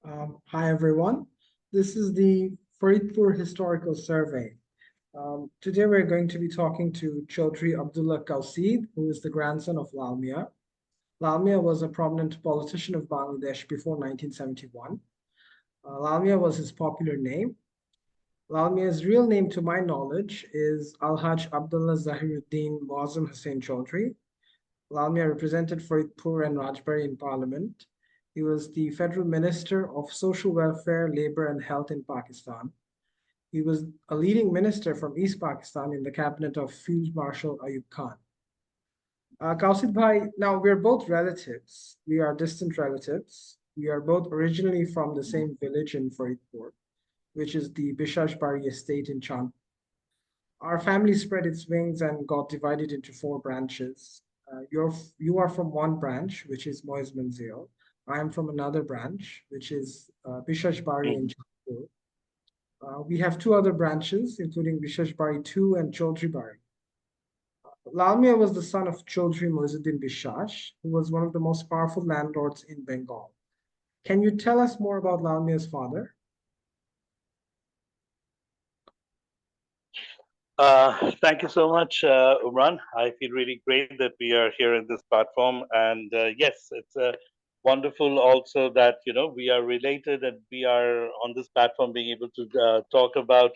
Hi everyone. This is the Faridpur Historical Survey. Today we're going to be talking to Chowdhury Abdullah Quaseed, who is the grandson of Lalmia. Lalmia was a prominent politician of Bangladesh before 1971. Lalmia was his popular name. Lalmia's real name, to my knowledge, is Alhaj Abdullah Zahiruddin Muazzam Hussain Chowdhury. Lalmia represented Faridpur and Rajbari in Parliament. He was the Federal Minister of Social Welfare, Labor and Health in Pakistan. He was a leading minister from East Pakistan in the cabinet of Field Marshal Ayub Khan. Kausid Bhai, now we're both relatives. We are distant relatives. We are both originally from the same village in Faridpur, which is the Bishashbari estate in Chandpur. Our family spread its wings and got divided into four branches. You are from one branch, which is Moiz Manzil. I am from another branch, which is Bishashbari in Jaipur. We have two other branches, including Bishashbari 2 and Chaudhry Bari. Lalmia was the son of Chaudhry Moizuddin Bishash, who was one of the most powerful landlords in Bengal. Can you tell us more about Lalmia's father? Thank you so much, Umran. I feel really great that we are here in this platform. And yes, it's wonderful also that, we are related and we are on this platform being able to talk about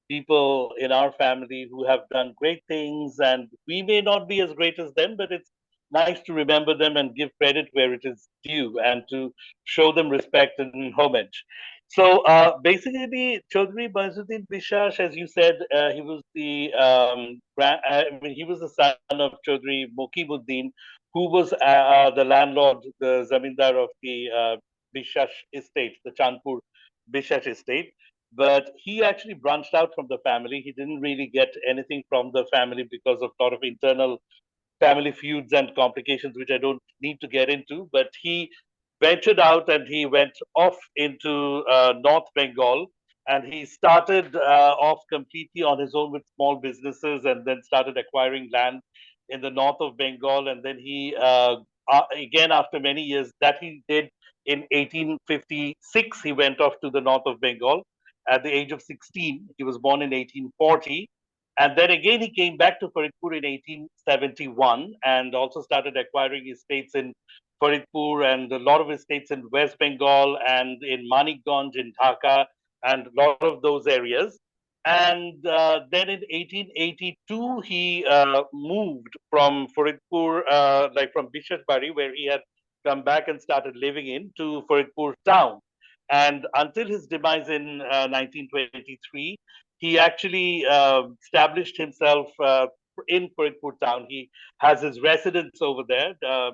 people in our family who have done great things. And we may not be as great as them, but it's nice to remember them and give credit where it is due and to show them respect and homage. So basically, Chaudhry Bazuddin Bishash, as you said, he was he was the son of Chaudhry Mokibuddin, who was the landlord, the zamindar of the Bishash estate, the Chandpur Bishash estate. But he actually branched out from the family. He didn't really get anything from the family because of a lot of internal family feuds and complications, which I don't need to get into. But he ventured out and he went off into North Bengal, and he started off completely on his own with small businesses, and then started acquiring land in the north of Bengal. And then he, again, after many years, that he did in 1856, he went off to the north of Bengal at the age of 16. He was born in 1840. And then again, he came back to Faridpur in 1871 and also started acquiring estates in Faridpur and a lot of estates in West Bengal and in Manikganj in Dhaka and a lot of those areas. And then in 1882, he moved from Faridpur, like from Bishashbari, where he had come back and started living in, to Faridpur town. And until his demise in 1923, he actually established himself in Faridpur town. He has his residence over there,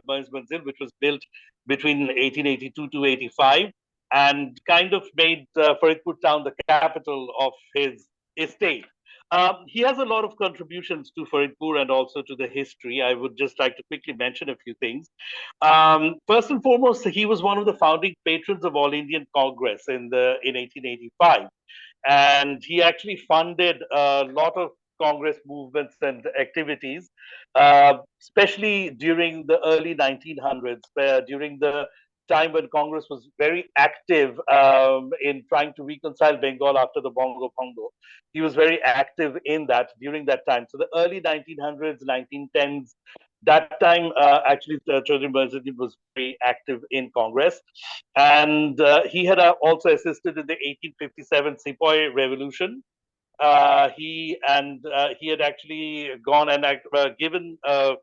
Moiz Manzil, which was built between 1882 to 85, and kind of made Faridpur town the capital of his estate. He has a lot of contributions to Faridpur and also to the history. I would just like to quickly mention a few things. First and foremost, he was one of the founding patrons of All Indian Congress in 1885, and he actually funded a lot of Congress movements and activities, especially during the early 1900s, during the time when Congress was very active in trying to reconcile Bengal after the Bongo Bongo. He was very active in that during that time. So the early 1900s, 1910s, that time actually Chaudhry Bazuddin was very active in Congress, and he had also assisted in the 1857 Sepoy Revolution. He had actually gone and given a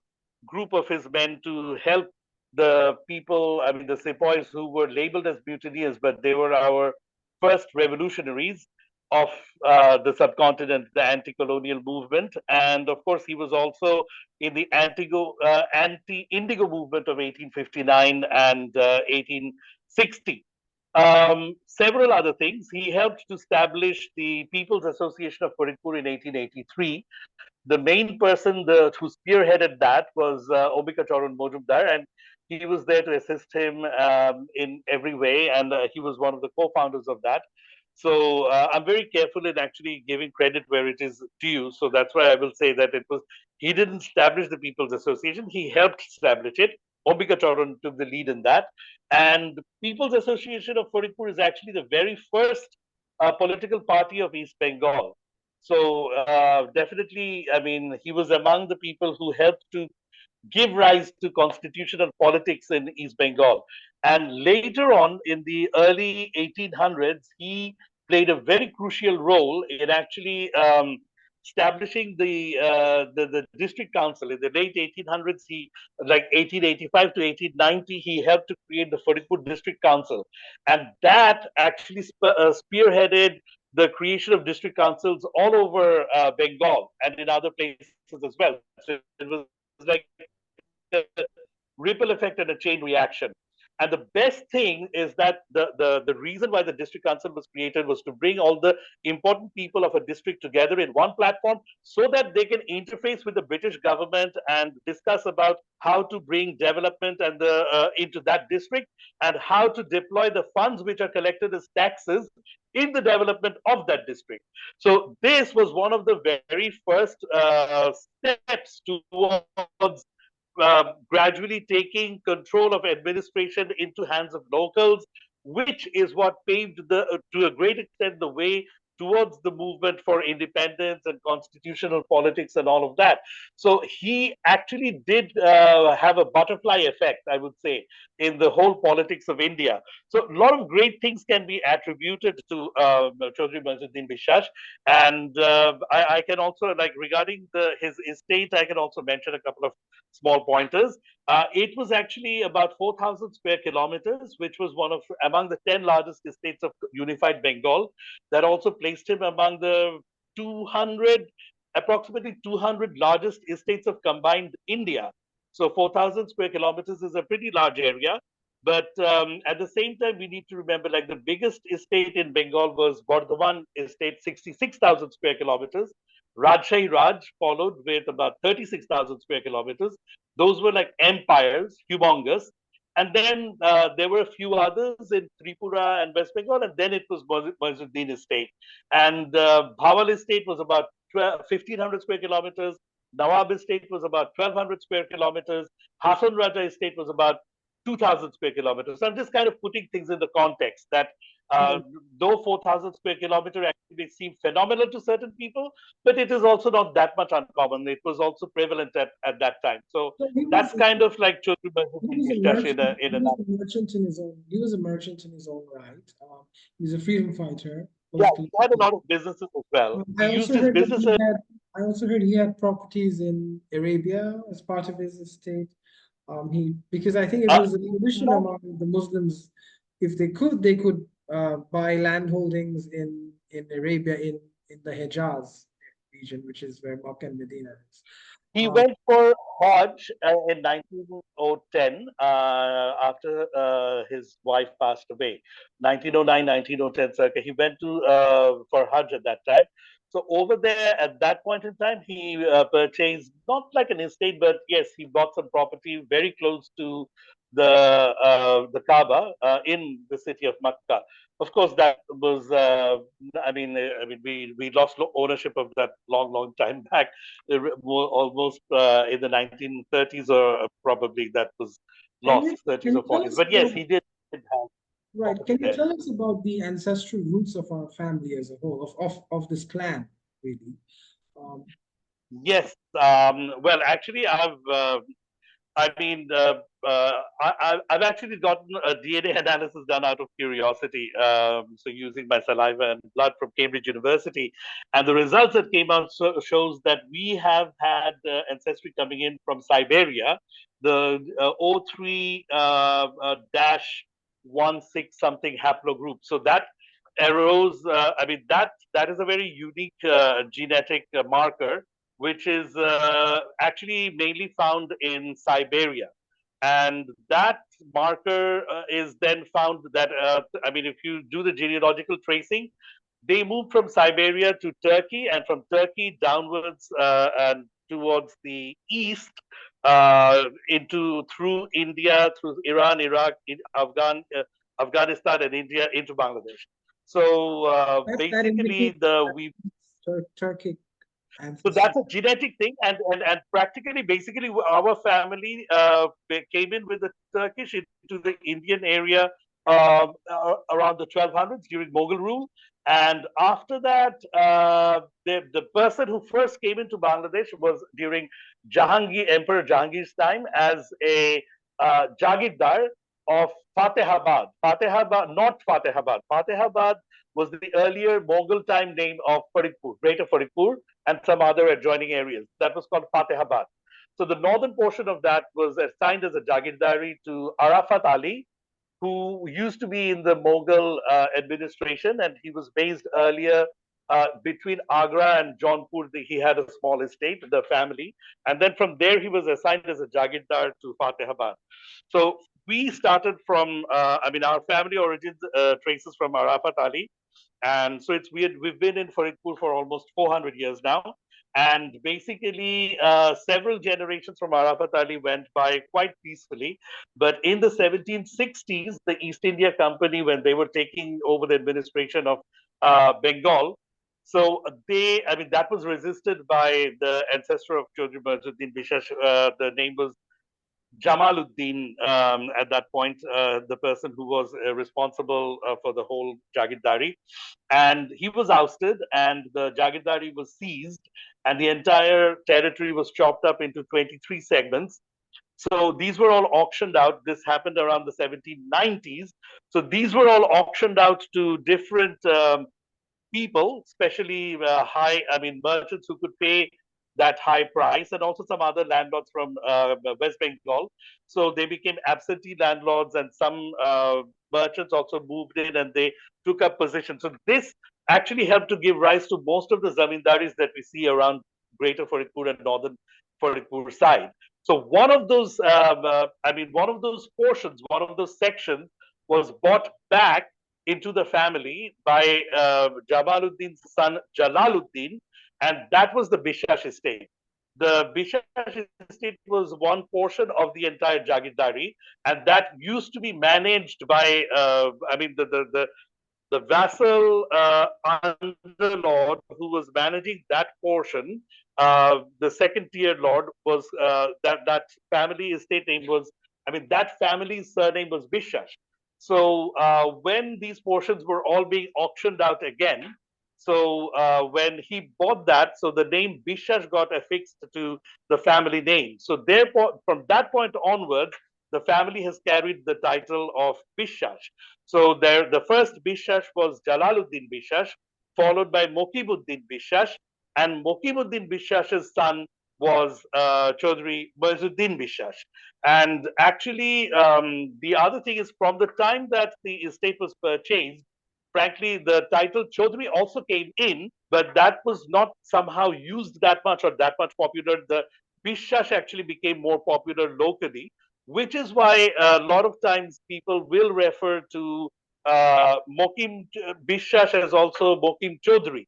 group of his men to help the people, I mean, the sepoys who were labeled as mutineers, but they were our first revolutionaries of the subcontinent, the anti-colonial movement. And of course, he was also in the anti-indigo movement of 1859 and 1860. Several other things. He helped to establish the People's Association of Faridpur in 1883. The main person who spearheaded that was Obika Charan Mojumdar, and he was there to assist him in every way, and he was one of the co-founders of that. So I'm very careful in actually giving credit where it is due. So that's why I will say that he didn't establish the People's Association. He helped establish it. Ombika Charan took the lead in that. And People's Association of Faridpur is actually the very first political party of East Bengal. So definitely, I mean, he was among the people who helped to give rise to constitutional politics in East Bengal. And later on, in the early 1800s, he played a very crucial role in actually establishing the district council. In the late 1800s, he, like 1885 to 1890, he helped to create the Faridpur district council, and that actually spearheaded the creation of district councils all over Bengal and in other places as well. So it was like a ripple effect and a chain reaction. And the best thing is that the reason why the district council was created was to bring all the important people of a district together in one platform so that they can interface with the British government and discuss about how to bring development and into that district, and how to deploy the funds which are collected as taxes in the development of that district. So this was one of the very first steps towards gradually taking control of administration into hands of locals, which is what paved to a great extent, the way towards the movement for independence and constitutional politics and all of that. So he actually did have a butterfly effect, I would say, in the whole politics of India. So a lot of great things can be attributed to Chaudhry Moizuddin Biswas. And I can also, like regarding his estate, I can also mention a couple of small pointers. It was actually about 4,000 square kilometers, which was one of among the 10 largest estates of unified Bengal. That also placed him among the 200, approximately 200 largest estates of combined India. So 4,000 square kilometers is a pretty large area. But at the same time, we need to remember, like, the biggest estate in Bengal was Bardhaman Estate, 66,000 square kilometers. Rajshahi Raj followed with about 36,000 square kilometers. Those were like empires, humongous. And then there were a few others in Tripura and West Bengal, and then it was Moizuddin Estate. And Bhawal Estate was about 1,500 square kilometers. Nawab Estate was about 1,200 square kilometers. Hasan Raja Estate was about 2,000 square kilometers. So I'm just kind of putting things in the context that uh, though 4,000 square kilometer actually may seem phenomenal to certain people, but it is also not that much uncommon. It was also prevalent at that time. So So he that's was kind of like Chaudhry he was a Biswas merchant. in He a was a merchant in his own. He was a merchant in his own right. He was a freedom fighter, yeah, politically. he had a lot of businesses as well. He I used also his heard that he businesses. had. I also heard he had properties in Arabia as part of his estate. He because I think it Uh, was a tradition no, among the Muslims, if they could buy land holdings in Arabia in the Hejaz region, which is where Makkah and Medina is. he Um, went for Hajj in 1910 after his wife passed away. 1909, 1910 circa. He went to for Hajj at that time. So over there at that point in time, he purchased not like an estate, but yes, he bought some property very close to the Kaaba in the city of Makkah. Of course, that was we lost ownership of that long time back, almost in the 1930s, or probably that was can lost you 30s can you or tell 40s. us But yes, about he did have right? property Can you there. tell us about the ancestral roots of our family as a whole, of this clan, really? Um, Yes. Well, actually, I mean, I've actually gotten a DNA analysis done out of curiosity. So using my saliva and blood from Cambridge University, and the results that came out shows that we have had ancestry coming in from Siberia, the O3 dash 16 something haplogroup. So that arose. That is a very unique genetic marker, which is actually mainly found in Siberia. And that marker is then found that, if you do the genealogical tracing, they moved from Siberia to Turkey, and from Turkey downwards and towards the east into through India, through Iran, Iraq, Afghanistan, and India into Bangladesh. So that basically, indicates the we Turkey. So ancestry. that's a genetic thing, and practically, basically, our family came in with the Turkish into the Indian area around the 1200s during Mughal rule, and after that, the person who first came into Bangladesh was during Emperor Jahangir's time as a Jagirdar of Fatehabad. Fatehabad, not Fatehabad. Fatehabad was the earlier Mughal time name of Faridpur, Greater Faridpur, and some other adjoining areas. That was called Fatehabad. So the northern portion of that was assigned as a Jagirdari to Arafat Ali, who used to be in the Mughal administration, and he was based earlier between Agra and Jaunpur. He had a small estate, the family, and then from there he was assigned as a Jagirdar to Fatehabad. So we started from, our family origins traces from Arafat Ali, and so it's weird. We've been in Faridpur for almost 400 years now. And basically, several generations from Arafat Ali went by quite peacefully. But in the 1760s, the East India Company, when they were taking over the administration of Bengal, so that was resisted by the ancestor of Chowdhury Abdullah Bishash. The name was Jamaluddin at that point, the person who was responsible for the whole Jagirdari. And he was ousted, and the Jagirdari was seized, and the entire territory was chopped up into 23 segments. So these were all auctioned out. This happened around the 1790s. So these were all auctioned out to different people, especially merchants who could pay that high price, and also some other landlords from West Bengal. So they became absentee landlords, and some merchants also moved in and they took up positions. So this actually helped to give rise to most of the zamindaris that we see around Greater Faridpur and Northern Faridpur side. So one of those portions, one of those sections was bought back into the family by Jamaluddin's son Jalaluddin, and that was the Bishash estate. The Bishash estate was one portion of the entire Jagirdari, and that used to be managed by, the vassal underlord who was managing that portion. The second tier lord was that family estate name was, that family's surname was Bishash. So when these portions were all being auctioned out again, so when he bought that, so the name Bishash got affixed to the family name. So therefore, from that point onwards, the family has carried the title of Bishash. So there, the first Bishash was Jalaluddin Bishash, followed by Mokibuddin Bishash, and Mokibuddin Bishash's son was Chowdhury Muizuddin Bishash. And actually, the other thing is, from the time that the estate was purchased, frankly, the title Chowdhury also came in, but that was not somehow used that much or that much popular. The Bishash actually became more popular locally, which is why a lot of times people will refer to Mokim Bishash as also Mokim Chowdhury.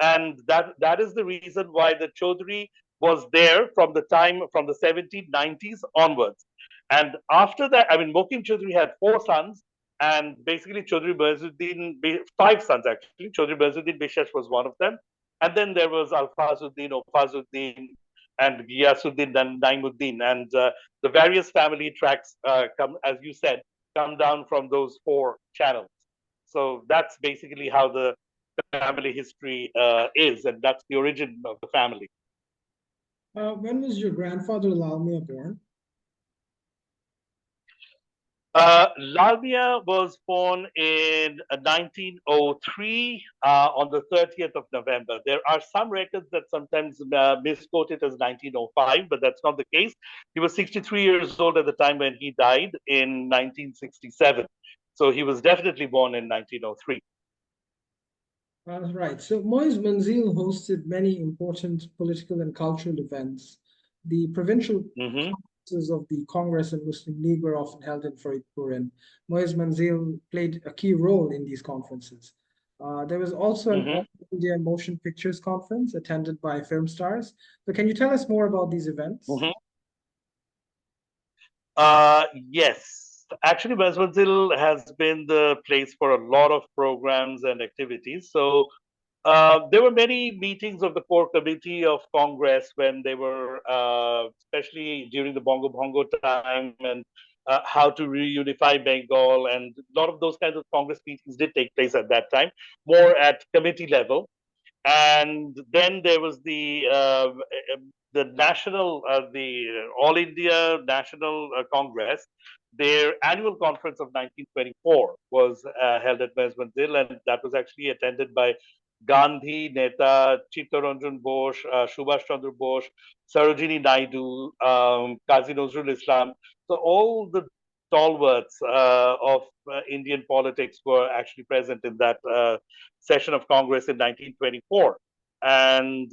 And that is the reason why the Chowdhury was there from the 1790s onwards. And after that, Mokim Chowdhury had 4 sons, and basically Chowdhury Muizuddin, 5 sons actually. Chowdhury Muizuddin Bishash was one of them. And then there was Alfazuddin, Ofazuddin, and Giyasuddin and Naimuddin. And the various family tracks as you said, come down from those 4 channels. So that's basically how the family history is, and that's the origin of the family. When was your grandfather Lalmia born? Lalmia was born in 1903 on the 30th of November. There are some records that sometimes misquote it as 1905, but that's not the case. He was 63 years old at the time when he died in 1967. So he was definitely born in 1903. Right. So Moiz Manzil hosted many important political and cultural events. The provincial conferences of the Congress and Muslim League were often held in Faridpur, and Moiz Manzil played a key role in these conferences. There was also an All India Motion Pictures Conference attended by film stars. So can you tell us more about these events? Yes. Actually, Moiz Manzil has been the place for a lot of programs and activities. So There were many meetings of the core committee of Congress when they were, especially during the Bongo Bongo time, and how to reunify Bengal, and a lot of those kinds of Congress meetings did take place at that time, more at committee level. And then there was the national, the All India National Congress. Their annual conference of 1924 was held at Mesmanzil, and that was actually attended by Gandhi, Neta, Chittaranjan Bose, Subhash Chandra Bose, Sarojini Naidu, Kazi Nazrul Islam. So all the stalwarts of Indian politics were actually present in that session of Congress in 1924. And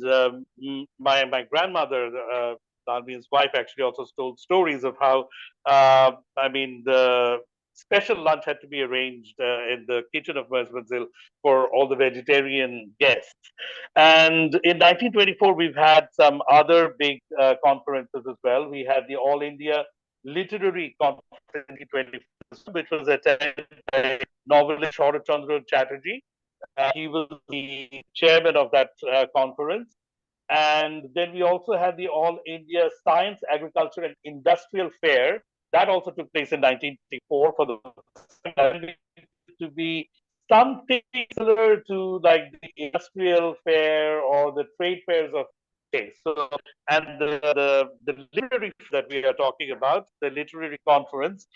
my grandmother, Lalmia's wife, actually also told stories of how, I mean, the special lunch had to be arranged in the kitchen of Mesmanzil for all the vegetarian guests. And in 1924, we've had some other big conferences as well. We had the All India Literary Conference in 1924, which was attended by novelist Sharat Chandra Chatterjee. He was the chairman of that conference. And then we also had the All India Science, Agriculture, and Industrial Fair. That also took place in 1954 for the to be something similar to like the industrial fair or the trade fairs of states. So, and the literary that we are talking about, the literary conference,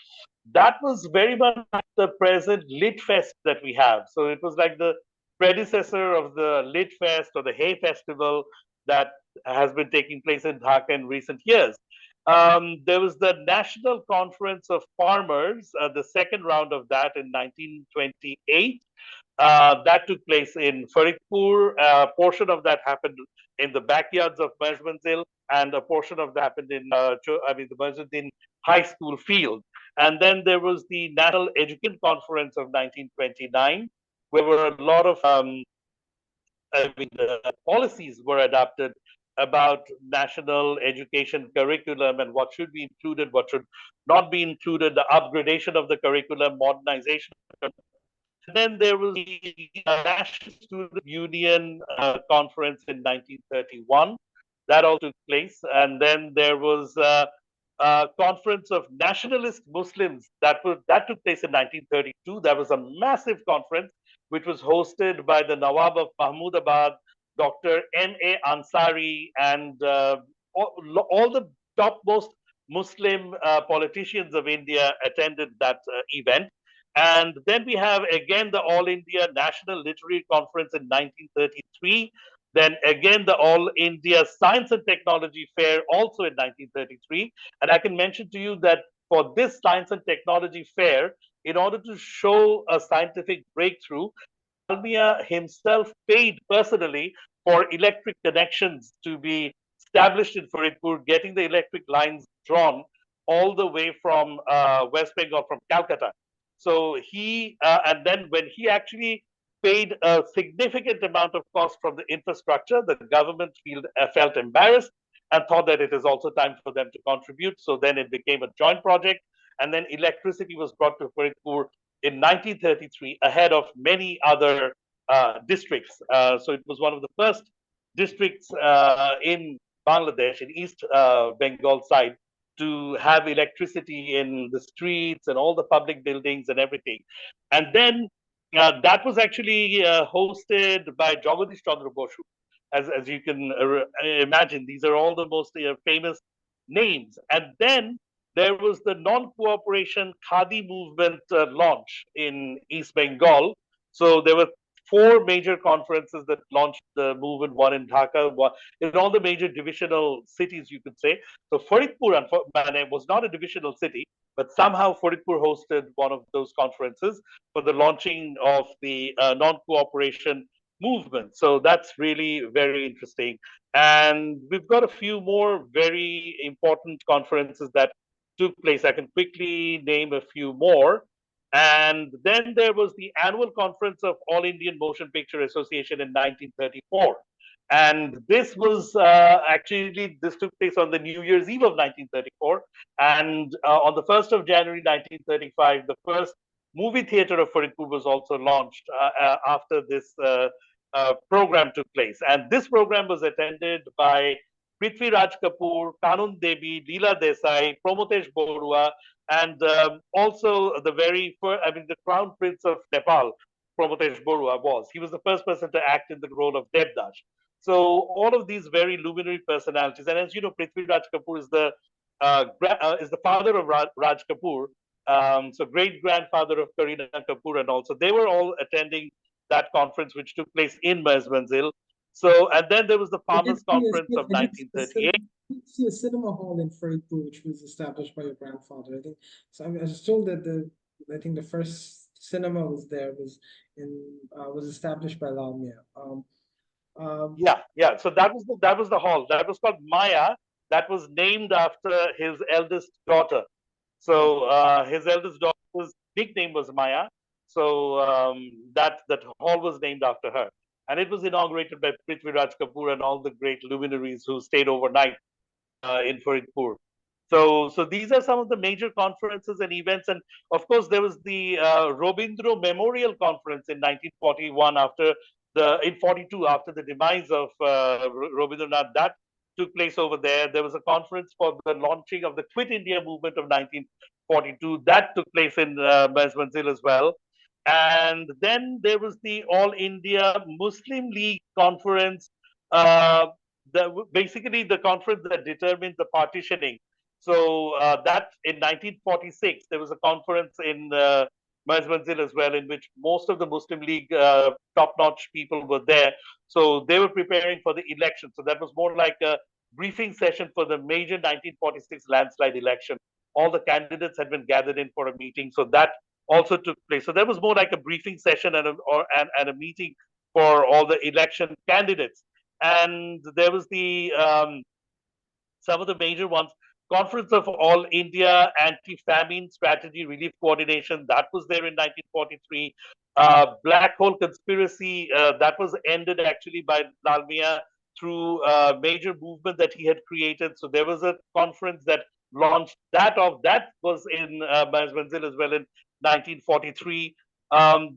that was very much the present Lit Fest that we have. So it was like the predecessor of the Lit Fest or the Hay Festival that has been taking place in Dhaka in recent years. There was the National Conference of Farmers, the second round of that in 1928. That took place in Faridpur. A portion of that happened in the backyards of Mesmanzil, and a portion of that happened in, the Mesmanzil High School field. And then there was the National Education Conference of 1929, where were a lot of the policies were adopted about national education curriculum and what should be included, what should not be included, the upgradation of the curriculum, modernization. And then there was the National Student Union Conference in 1931. That all took place. And then there was a conference of nationalist Muslims that took place in 1932. That was a massive conference which was hosted by the Nawab of Mahmudabad, Dr. M.A. Ansari, and all the topmost Muslim politicians of India attended that event. And then we have again the All India National Literary Conference in 1933. Then again the All India Science and Technology Fair also in 1933. And I can mention to you that for this Science and Technology Fair, in order to show a scientific breakthrough, Lalmia himself paid personally for electric connections to be established in Faridpur, getting the electric lines drawn all the way from West Bengal, from Calcutta. So and then when he actually paid a significant amount of cost from the infrastructure, the government felt embarrassed and thought that it is also time for them to contribute. So then it became a joint project. And then electricity was brought to Faridpur in 1933 ahead of many other districts. So it was one of the first districts in Bangladesh, in East Bengal side, to have electricity in the streets and all the public buildings and everything. And then that was actually hosted by Jagadish Chandra Bosu. As you can imagine, these are all the most famous names. And then there was the non-cooperation Khadi movement launch in East Bengal. So there were four major conferences that launched the movement, one in Dhaka, one in all the major divisional cities, you could say. So Faridpur was not a divisional city, but somehow Faridpur hosted one of those conferences for the launching of the non-cooperation movement. So that's really very interesting. And we've got a few more very important conferences that took place. I can quickly name a few more. And then there was the annual conference of All Indian Motion Picture Association in 1934. And this was this took place on the New Year's Eve of 1934. And on the 1st of January 1935, the first movie theater of Faridpur was also launched after this program took place. And this program was attended by Prithvi Raj Kapoor, Kanun Devi, Leela Desai, Promotesh Borua, and also the very first, I mean, the Crown Prince of Nepal, Promotesh Borua was. He was the first person to act in the role of Devdas. So all of these very luminary personalities, and as you know, Prithvi Raj Kapoor is the father of Raj Kapoor, so great grandfather of Kareena Kapoor, and also they were all attending that conference, which took place in Mersmanzil. So, and then there was the Farmers Conference of I did see 1938. see a cinema hall in Faridpur, which was established by your grandfather. I think so. I was told that I think the first cinema was established by Lalmia. Yeah. So that was the hall. That was called Maya. That was named after his eldest daughter. So his eldest daughter's nickname was Maya. So that hall was named after her, and it was inaugurated by Prithvi Raj Kapoor and all the great luminaries who stayed overnight in Faridpur. So these are some of the major conferences and events, and of course there was the Robindro Memorial Conference in 1941 in 42 after the demise of Robindranath. That took place over there. There was a conference for the launching of the Quit India movement of 1942 that took place in Mersmanzil as well. And then there was the All India Muslim League conference, uh, basically the conference that determined the partitioning. So that in 1946, there was a conference in Mersmanzil as well, in which most of the Muslim League top-notch people were there. So they were preparing for the election. So that was more like a briefing session for the major 1946 landslide election. All the candidates had been gathered in for a meeting. So that also took place. So that was more like a briefing session and a meeting for all the election candidates. And there was some of the major ones. Conference of All India Anti-Famine Strategy Relief Coordination, that was there in 1943. Black Hole Conspiracy, that was ended actually by Lalmia through a major movement that he had created. So there was a conference that launched that off. That was in Mersmanzil as well in 1943.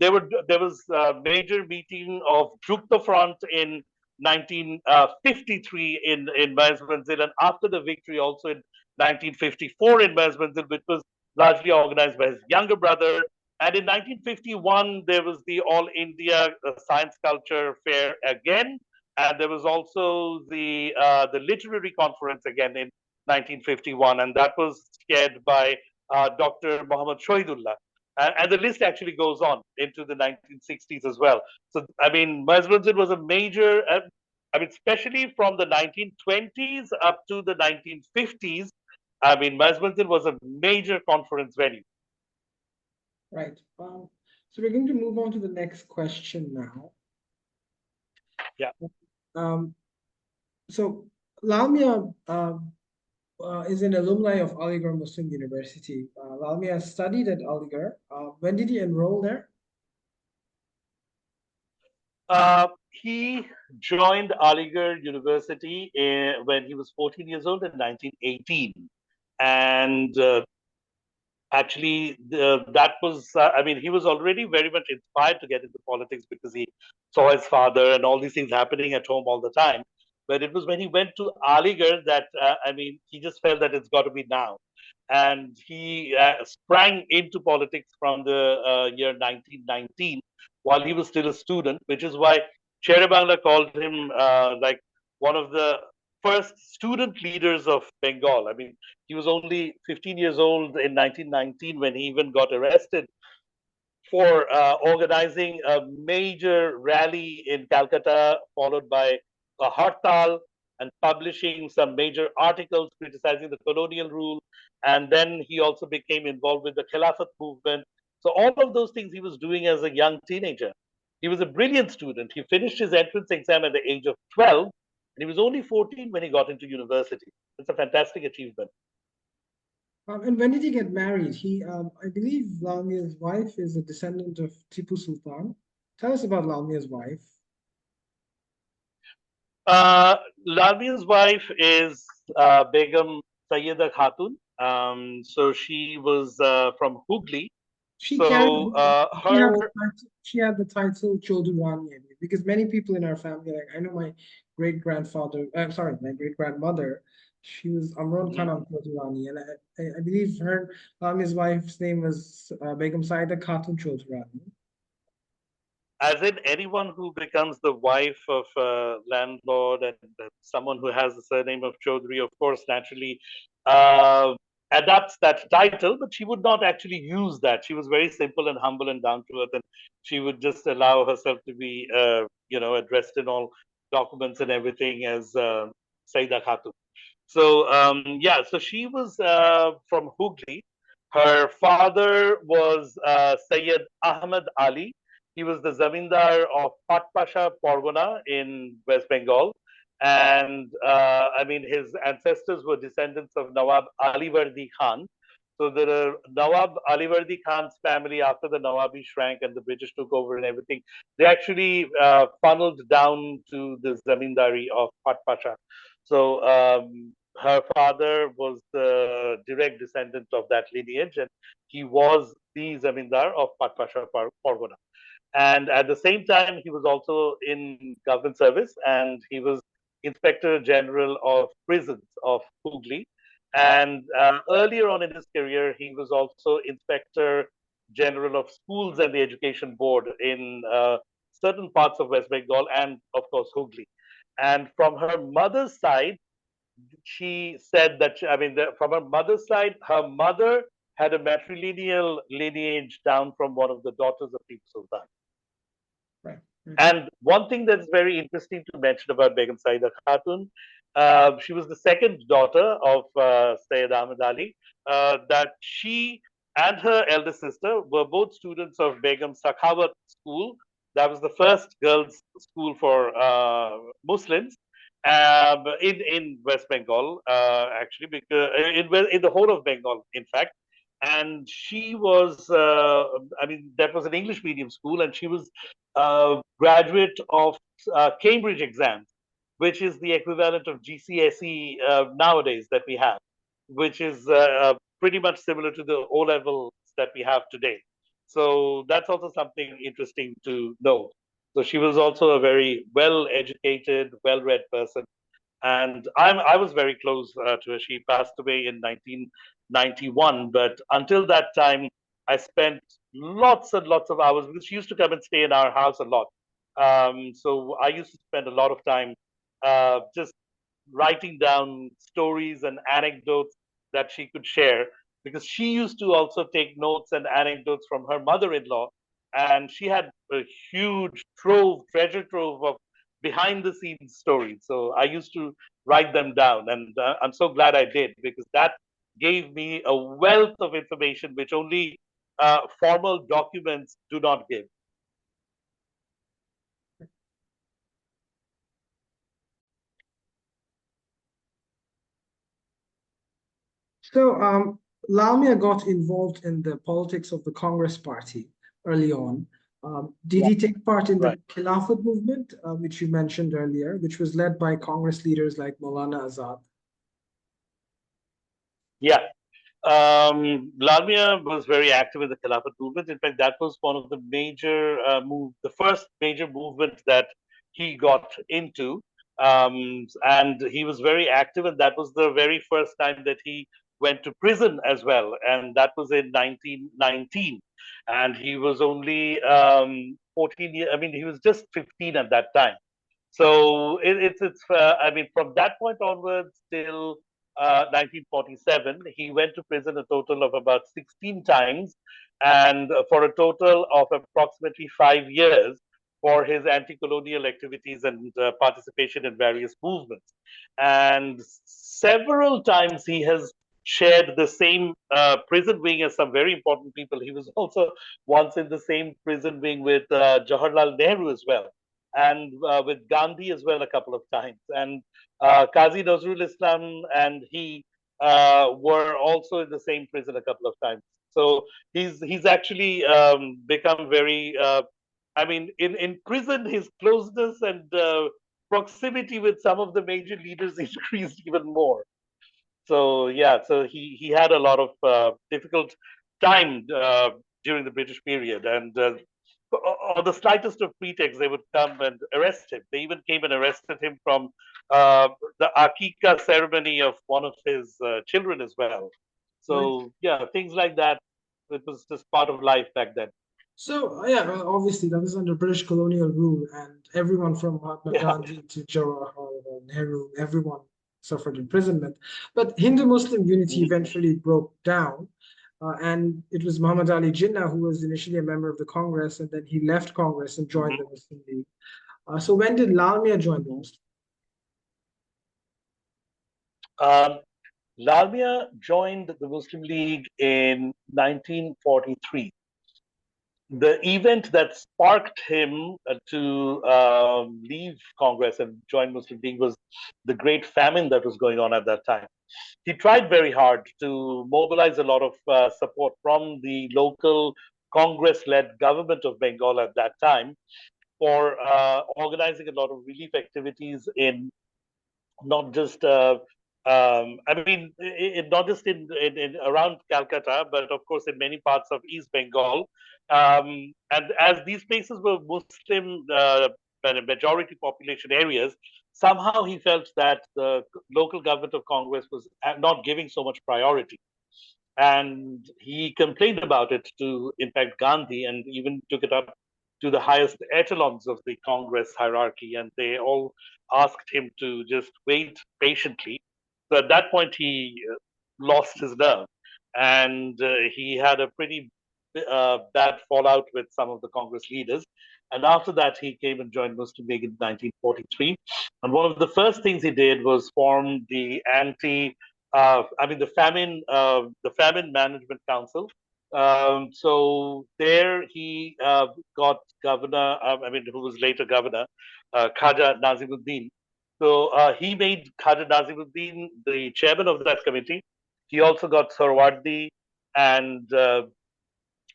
There was a major meeting of Jukta Front in 1953 in Mersmanzil, and after the victory also in 1954 in Mersmanzil, which was largely organized by his younger brother. And in 1951, there was the All India Science Culture Fair again, and there was also the literary conference again in 1951, and that was chaired by Dr. Muhammad Shohidullah. And the list actually goes on into the 1960s as well. So, I mean, Mersmanzil was a major, I mean, especially from the 1920s up to the 1950s, I mean, Mersmanzil was a major conference venue. Right. So we're going to move on to the next question now. Yeah. So Lalmia is an alumni of Aligarh Muslim University. Lalmia studied at Aligarh. When did he enroll there? He joined Aligarh University when he was 14 years old in 1918. And actually, that was, I mean, he was already very much inspired to get into politics because he saw his father and all these things happening at home all the time. But it was when he went to Aligarh that, I mean, he just felt that it's got to be now. And he sprang into politics from the year 1919 while he was still a student, which is why Sher Bangla called him like one of the first student leaders of Bengal. I mean, he was only 15 years old in 1919 when he even got arrested for organizing a major rally in Calcutta, followed by a hartal and publishing some major articles criticizing the colonial rule. And then he also became involved with the Khilafat movement. So all of those things he was doing as a young teenager. He was a brilliant student. He finished his entrance exam at the age of 12, and he was only 14 when he got into university. It's a fantastic achievement. And when did he get married? I believe Lalmia's wife is a descendant of Tipu Sultan. Tell us about Lalmia's wife. Lalmia's wife is Begum Sayyida Khatun. So she was from Hooghly. She carried, So the her title, she had the title Chowdhury, because many people in our family, like I know my great grandfather, I'm sorry, my great grandmother, she was Amron Mhm. Khan Chowdhury, and I believe his wife's name was Begum Saida Khatun Chowdhury. as in anyone who becomes the wife of a landlord and someone who has the surname of Chaudhary, of course, naturally uh, adapts that title, but she would not actually use that. She was very simple and humble and down to earth, and she would just allow herself to be, addressed in all documents and everything as Saida Khatun. So yeah, so she was from Hooghly. Her father was Sayyid Ahmed Ali. He was the Zamindar of Patpasha Porgona in West Bengal. And I mean, his ancestors were descendants of Nawab Alivardi Khan. So the Nawab Alivardi Khan's family, after the Nawabi shrank and the British took over and everything, they actually funneled down to the Zamindari of Patpasha. So her father was the direct descendant of that lineage, and he was the Zamindar of Patpasha Porgona. And at the same time, he was also in government service, and he was Inspector General of Prisons of Hooghly. And earlier on in his career, he was also Inspector General of Schools and the Education Board in certain parts of West Bengal and, of course, Hooghly. And from her mother's side, she said that, I mean, from her mother's side, her mother had a matrilineal lineage down from one of the daughters of Tipu Sultan. Right. Mhm. And one thing that's very interesting to mention about Begum Saida Khatun, she was the second daughter of Sayyid Ahmed Ali, that she and her elder sister were both students of Begum Sakhawat School. That was the first girls' school for Muslims in West Bengal, actually, because in the whole of Bengal, in fact. And she was, I mean, that was an English medium school, and she was graduate of Cambridge exams, which is the equivalent of GCSE nowadays that we have, which is pretty much similar to the O levels that we have today. So that's also something interesting to know. So she was also a very well educated, well read person, and I was very close to her. She passed away in 1991, but until that time, I spent lots and lots of hours because she used to come and stay in our house a lot. So I used to spend a lot of time just writing down stories and anecdotes that she could share because she used to also take notes and anecdotes from her mother-in-law, and she had a huge treasure trove of behind the scenes stories. So I used to write them down, and I'm so glad I did because that gave me a wealth of information which only formal documents do not give. So, Lalmia got involved in the politics of the Congress Party early on. Did Yeah, he take part in the right. Khilafat movement, which you mentioned earlier, which was led by Congress leaders like Maulana Azad? Yeah. Lalmia was very active in the Khilafat movement. In fact, that was one of the major the first major movement that he got into. And he was very active, and that was the very first time that he went to prison as well. And that was in 1919. And he was only 14 years, I mean, he was just 15 at that time. So it's I mean, from that point onwards till 1947, he went to prison a total of about 16 times, and for a total of approximately 5 years for his anti-colonial activities and participation in various movements. And several times he has shared the same prison wing as some very important people. He was also once in the same prison wing with Jawaharlal Nehru as well, and with Gandhi as well a couple of times. And Qazi Nazrul Islam and he were also in the same prison a couple of times. So he's actually become very. I mean, in prison, his closeness and proximity with some of the major leaders increased even more. So yeah, so he had a lot of difficult time during the British period. And on the slightest of pretext, they would come and arrest him. They even came and arrested him from the Akika ceremony of one of his children as well. Right. So, yeah, things like that. It was just part of life back then. So yeah, obviously that was under British colonial rule, and everyone from Mahatma Yeah. Gandhi to Jawaharlal Nehru, everyone suffered imprisonment. But Hindu-Muslim unity Mhm. eventually broke down, and it was Muhammad Ali Jinnah who was initially a member of the Congress, and then he left Congress and joined the Mhm. Muslim League. So when did Lalmia join the Mhm. Muslim? Um, Lalmia joined the Muslim League in 1943. The event that sparked him to leave Congress and join Muslim League was the Great Famine that was going on at that time. He tried very hard to mobilize a lot of support from the local Congress-led government of Bengal at that time for organizing a lot of relief activities in not just I mean, not just in around Calcutta, but of course in many parts of East Bengal. And as these places were Muslim majority population areas, somehow he felt that the local government of Congress was not giving so much priority. And he complained about it to, in fact, Gandhi, and even took it up to the highest echelons of the Congress hierarchy. And they all asked him to just wait patiently. So at that point, he lost his nerve. And he had a pretty bad fallout with some of the Congress leaders. And after that, he came and joined Muslim League in 1943. And one of the first things he did was form the the Famine Management Council. So there he got governor, who was later governor, Khaja Nazimuddin. So he made Khaja Nazimuddin the chairman of that committee. He also got Sarwardi and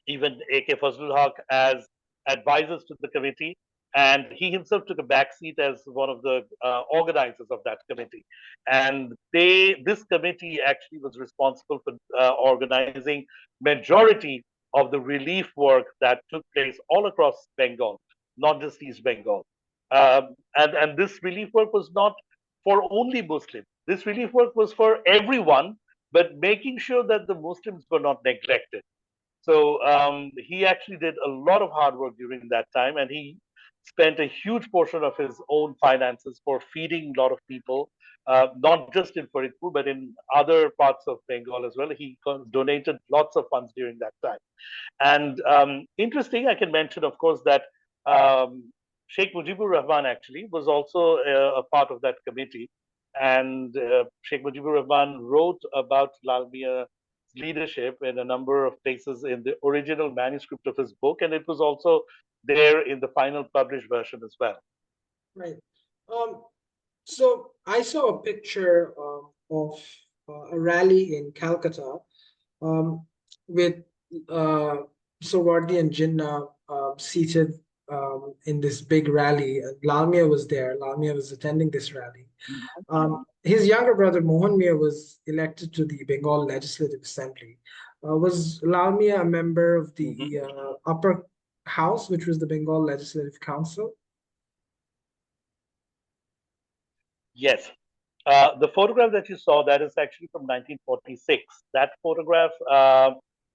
even A.K. Fazlul Haq as advisors to the committee. And he himself took a back seat as one of the organizers of that committee. And this committee actually was responsible for organizing majority of the relief work that took place all across Bengal, not just East Bengal. And this relief work was not for only Muslims. This relief work was for everyone, but making sure that the Muslims were not neglected. So he actually did a lot of hard work during that time, and he spent a huge portion of his own finances for feeding a lot of people, not just in Faridpur, but in other parts of Bengal as well. He donated lots of funds during that time. And interesting, I can mention, of course, that Sheikh Mujibur Rahman actually was also a part of that committee. And Sheikh Mujibur Rahman wrote about Lalmia leadership in a number of places in the original manuscript of his book, and it was also there in the final published version as well. Right. Um, so I saw a picture of a rally in Calcutta um, with Sowardi and Jinnah seated in this big rally. Lalmia was there. Lalmia was attending this rally. His younger brother Mohan Mia was elected to the Bengal Legislative Assembly. Was Lalmia a member of Mhm. the upper house, which was the Bengal Legislative Council? Yes. The photograph that you saw, that is actually from 1946. That photograph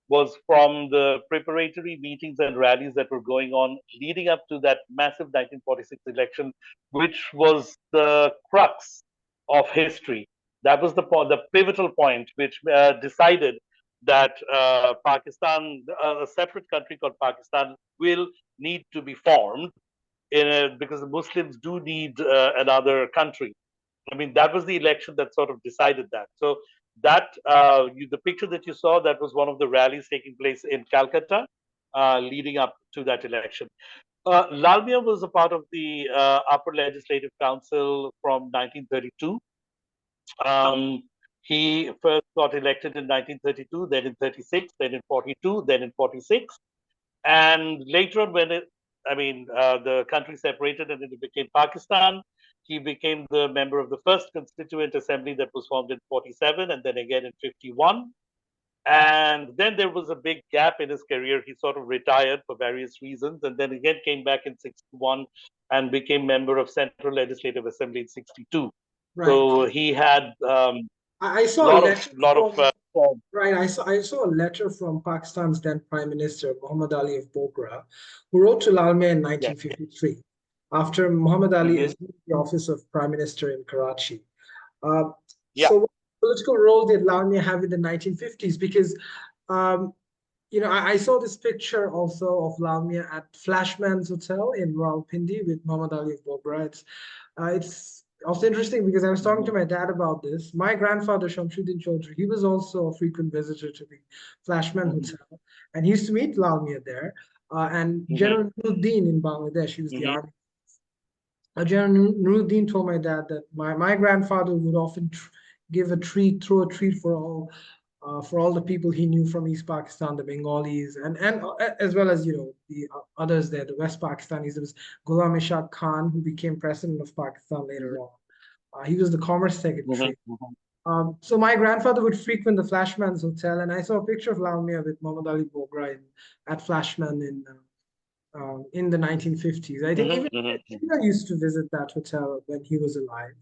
was from the preparatory meetings and rallies that were going on leading up to that massive 1946 election, which was the crux of history. That was the pivotal point which decided that Pakistan, a separate country called Pakistan, will need to be formed because the Muslims do need another country. I mean, that was the election that sort of decided that. So that the picture that you saw, that was one of the rallies taking place in Calcutta, leading up to that election. Lalmia was a part of the Upper Legislative Council from 1932. Um, he first got elected in 1932, then in 36, then in 42, then in 46. And later on, the country separated and it became Pakistan, he became the member of the first Constituent Assembly that was formed in 47 and then again in 51. And then there was a big gap in his career. He sort of retired for various reasons, and then again came back in 61 and became member of Central Legislative Assembly in 62. Right. So he had I saw a lot of letter lot of from right. I saw a letter from Pakistan's then Prime Minister Muhammad Ali of Bogra, who wrote to Lalmia in yeah. 1953, after Muhammad Ali Hmm. assumed the office of Prime Minister in Karachi. Uh, Yeah. so, what political role did Lalmia have in the 1950s? Because um, I saw this picture also of Lalmia at Flashman's Hotel in Rawalpindi with Muhammad Ali of Bogra. It's also interesting because I was talking to Hmm. my dad about this. My grandfather, Shamsuddin Chaudhry, he was also a frequent visitor to the Flashman Hmm. Hotel, and he used to meet Lalmia there. And Hmm. General Nuruddin in Bangladesh, he was the Hmm. army. General Nuruddin told my dad that my grandfather would often give a treat, throw a treat for all the people he knew from East Pakistan, the Bengalis, and as well as the others there, the West Pakistanis. There was Ghulam Ishaq Khan, who became president of Pakistan later on. He was the Commerce Secretary. Hmm. So my grandfather would frequent the Flashman's Hotel, and I saw a picture of Lalmia with Muhammad Ali Bogra at Flashman in the 1950s. I think Hmm. even Hmm. Jinnah used to visit that hotel when he was alive.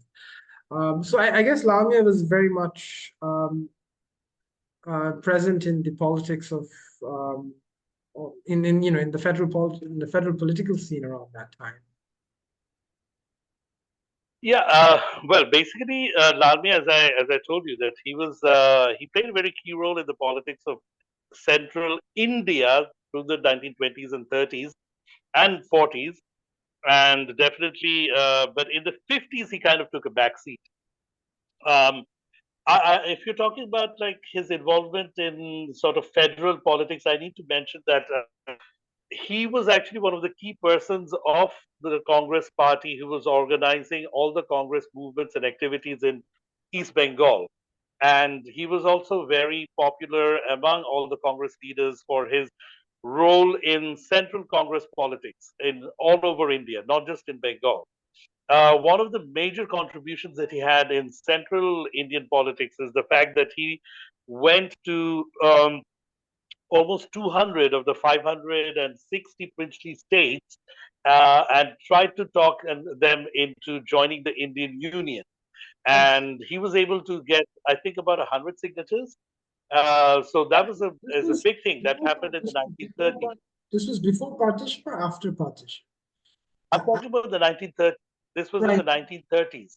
So I guess Lalmia was very much present in the politics of um, in the in the federal political scene around that time. Yeah, well, basically, Lalmia, as I told you, that he played a very key role in the politics of central India through the 1920s and 30s and 40s, and definitely, but in the 50s he kind of took a backseat. Um, if you're talking about like his involvement in sort of federal politics, I need to mention that he was actually one of the key persons of the Congress party who was organizing all the Congress movements and activities in East Bengal. And he was also very popular among all the Congress leaders for his role in central Congress politics in all over India, not just in Bengal. One of the major contributions that he had in central Indian politics is the fact that he went to almost 200 of the 560 princely states and tried to talk them into joining the Indian Union. Oh, And he was able to get, I think, about 100 signatures. So that was this is a was big thing that before happened in the partition. 1930s. This was before partition or after partition? I'm talking about the 1930s. This was in the Right. 1930s.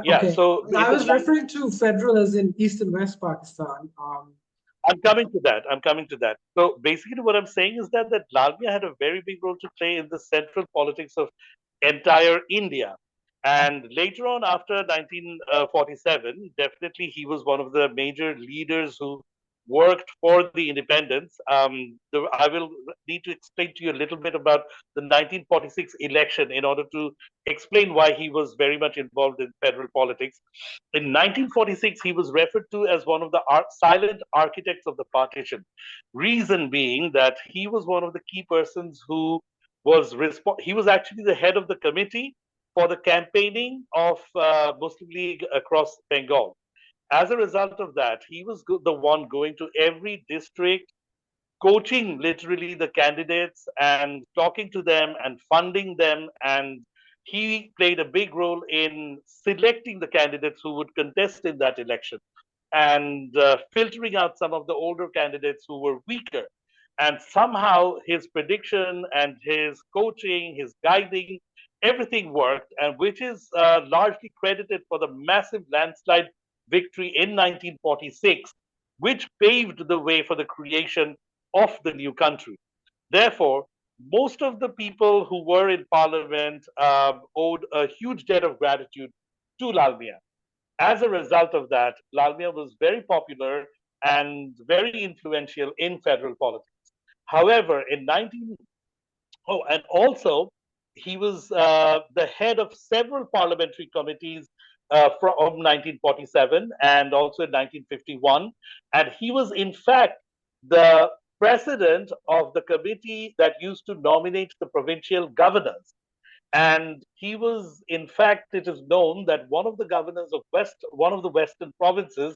Yeah. Okay. So in I the was referring to federal as in East and West Pakistan. I'm coming to that. I'm coming to that. So basically, what I'm saying is that Lalmia had a very big role to play in the central politics of entire India. And later on, after 1947, definitely he was one of the major leaders who worked for the independence. I will need to explain to you a little bit about the 1946 election in order to explain why he was very much involved in federal politics. In 1946, he was referred to as one of the silent architects of the partition. Reason being that he was one of the key persons who he was actually the head of the committee for the campaigning of Muslim League across Bengal. As a result of that, he was the one going to every district, coaching literally the candidates and talking to them and funding them. And he played a big role in selecting the candidates who would contest in that election and filtering out some of the older candidates who were weaker. And somehow his prediction and his coaching, his guiding, everything worked, and which is largely credited for the massive landslide victory in 1946, which paved the way for the creation of the new country. Therefore, most of the people who were in parliament owed a huge debt of gratitude to Lalmia. As a result of that, Lalmia was very popular and very influential in federal politics. However, in 19 oh, and also he was the head of several parliamentary committees from 1947 and also in 1951, and he was in fact the president of the committee that used to nominate the provincial governors. And he was, in fact, it is known that one of the governors of one of the western provinces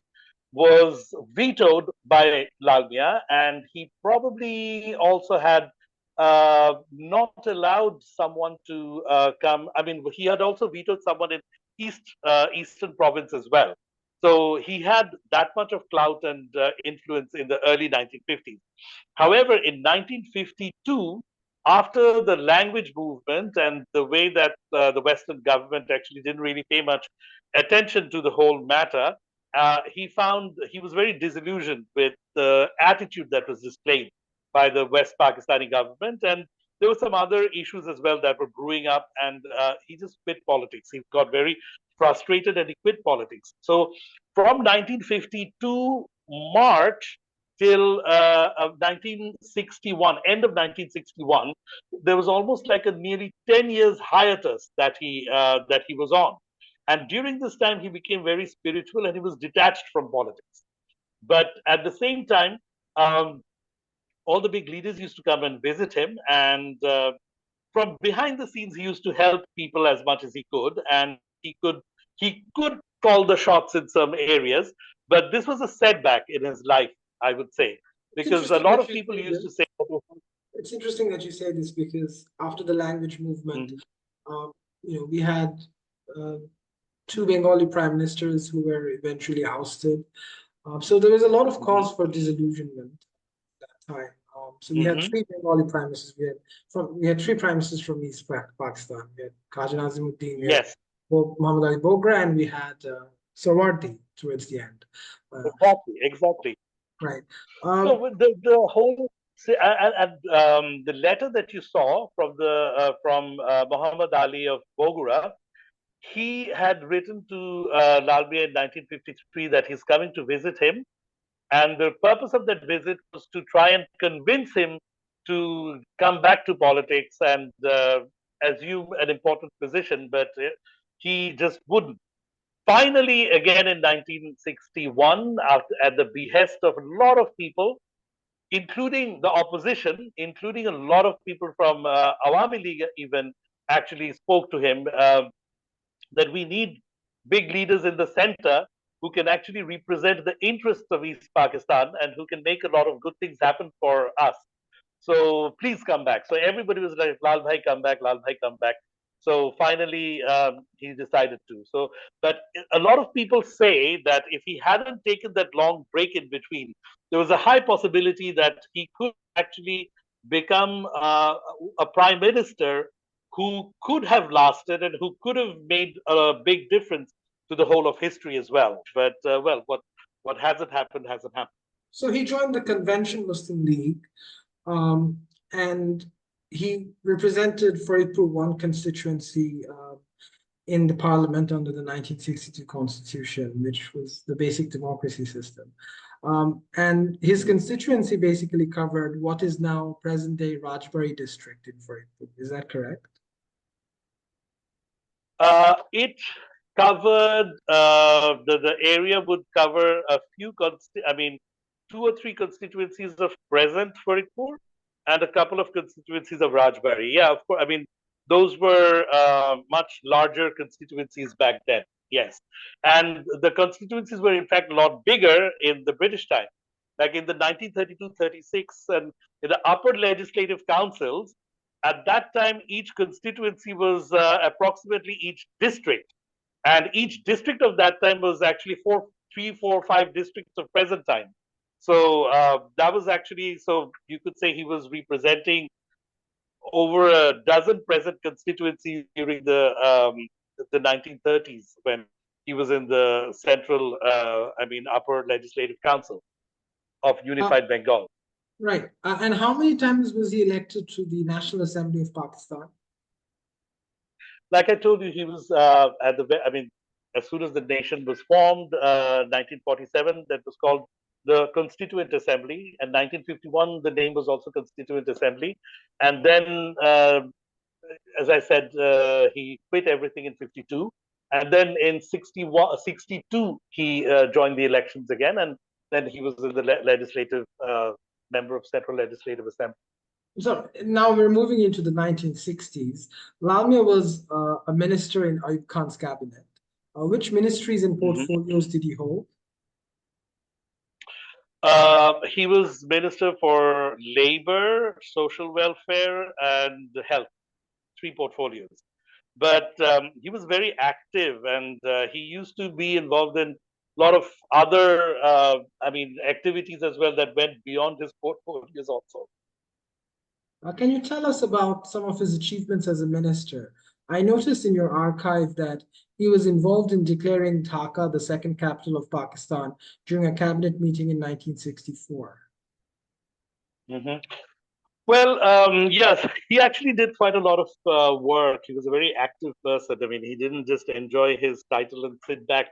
was vetoed by Lalmia, and he probably also had not allowed someone to come. I mean, he had also vetoed someone in Eastern province as well. So he had that much of clout and influence in the early 1950s. However, in 1952, after the language movement and the way that the Western government actually didn't really pay much attention to the whole matter, he found he was very disillusioned with the attitude that was displayed by the West Pakistani government. And there were some other issues as well that were brewing up, and he just quit politics. He got very frustrated and he quit politics. So from 1952 March till 1961, end of 1961, there was almost like a nearly 10 years hiatus that he was on. And during this time, he became very spiritual and he was detached from politics. But at the same time, all the big leaders used to come and visit him. And from behind the scenes, he used to help people as much as he could. And he could call the shots in some areas. But this was a setback in his life, I would say, because a lot of people used to say. It's interesting that you say this, because after the language movement, we had two Bengali prime ministers who were eventually ousted. So there was a lot of cause for disillusionment at that time. So we had three Bengali prime ministers. We had three prime ministers from East Pakistan. We had Qazi Nazimuddin, we had Muhammad Ali Bogra, and we had Sawardi towards the end. Exactly. Right. So the whole and the letter that you saw from Muhammad Ali of Bogura, he had written to Lalmia in 1953 that he's coming to visit him. And the purpose of that visit was to try and convince him to come back to politics and assume an important position, but he just wouldn't. Finally, again in 1961, at the behest of a lot of people, including the opposition, including a lot of people from Awami League even actually spoke to him, that we need big leaders in the center who can actually represent the interests of East Pakistan and who can make a lot of good things happen for us. So please come back. So everybody was like, Lal Bhai, come back, Lal Bhai, come back. So finally, he decided to. So, but a lot of people say that if he hadn't taken that long break in between, there was a high possibility that he could actually become a prime minister who could have lasted and who could have made a big difference to the whole of history as well. But well, what hasn't happened hasn't happened. So he joined the Convention Muslim League, and he represented Faridpur 1 constituency in the parliament under the 1962 constitution, which was the basic democracy system. And his constituency basically covered what is now present-day Rajbari district in Faridpur. Is that correct? It covered the area would cover a few two or three constituencies of present Faridpur and a couple of constituencies of Rajbari. Yeah, of course. I mean, those were much larger constituencies back then. Yes, and the constituencies were in fact a lot bigger in the British time, like in the 1932-36 and in the upper legislative councils. At that time, each constituency was approximately each district. And each district of that time was actually 3, 4, 5 districts of present time. So that was actually, so you could say he was representing over a dozen present constituencies during the 1930s when he was in the central, upper legislative council of Unified Bengal. Right. And how many times was he elected to the National Assembly of Pakistan? Like I told you, he was as soon as the nation was formed, 1947, that was called the Constituent Assembly. And 1951, the name was also Constituent Assembly. And then, as I said, he quit everything in 52. And then in 62, he joined the elections again. And then he was in the legislative member of Central Legislative Assembly. So now we're moving into the 1960s. Lalmia was a minister in Ayub Khan's cabinet. Which ministries and portfolios did he hold? He was Minister for Labor, Social Welfare, and Health, three portfolios. But he was very active, and he used to be involved in a lot of other, activities as well that went beyond his portfolios also. Can you tell us about some of his achievements as a minister? I noticed in your archive that he was involved in declaring Dhaka the second capital of Pakistan during a cabinet meeting in 1964. Hmm. Well, yes, he actually did quite a lot of work. He was a very active person. I mean, he didn't just enjoy his title and sit back.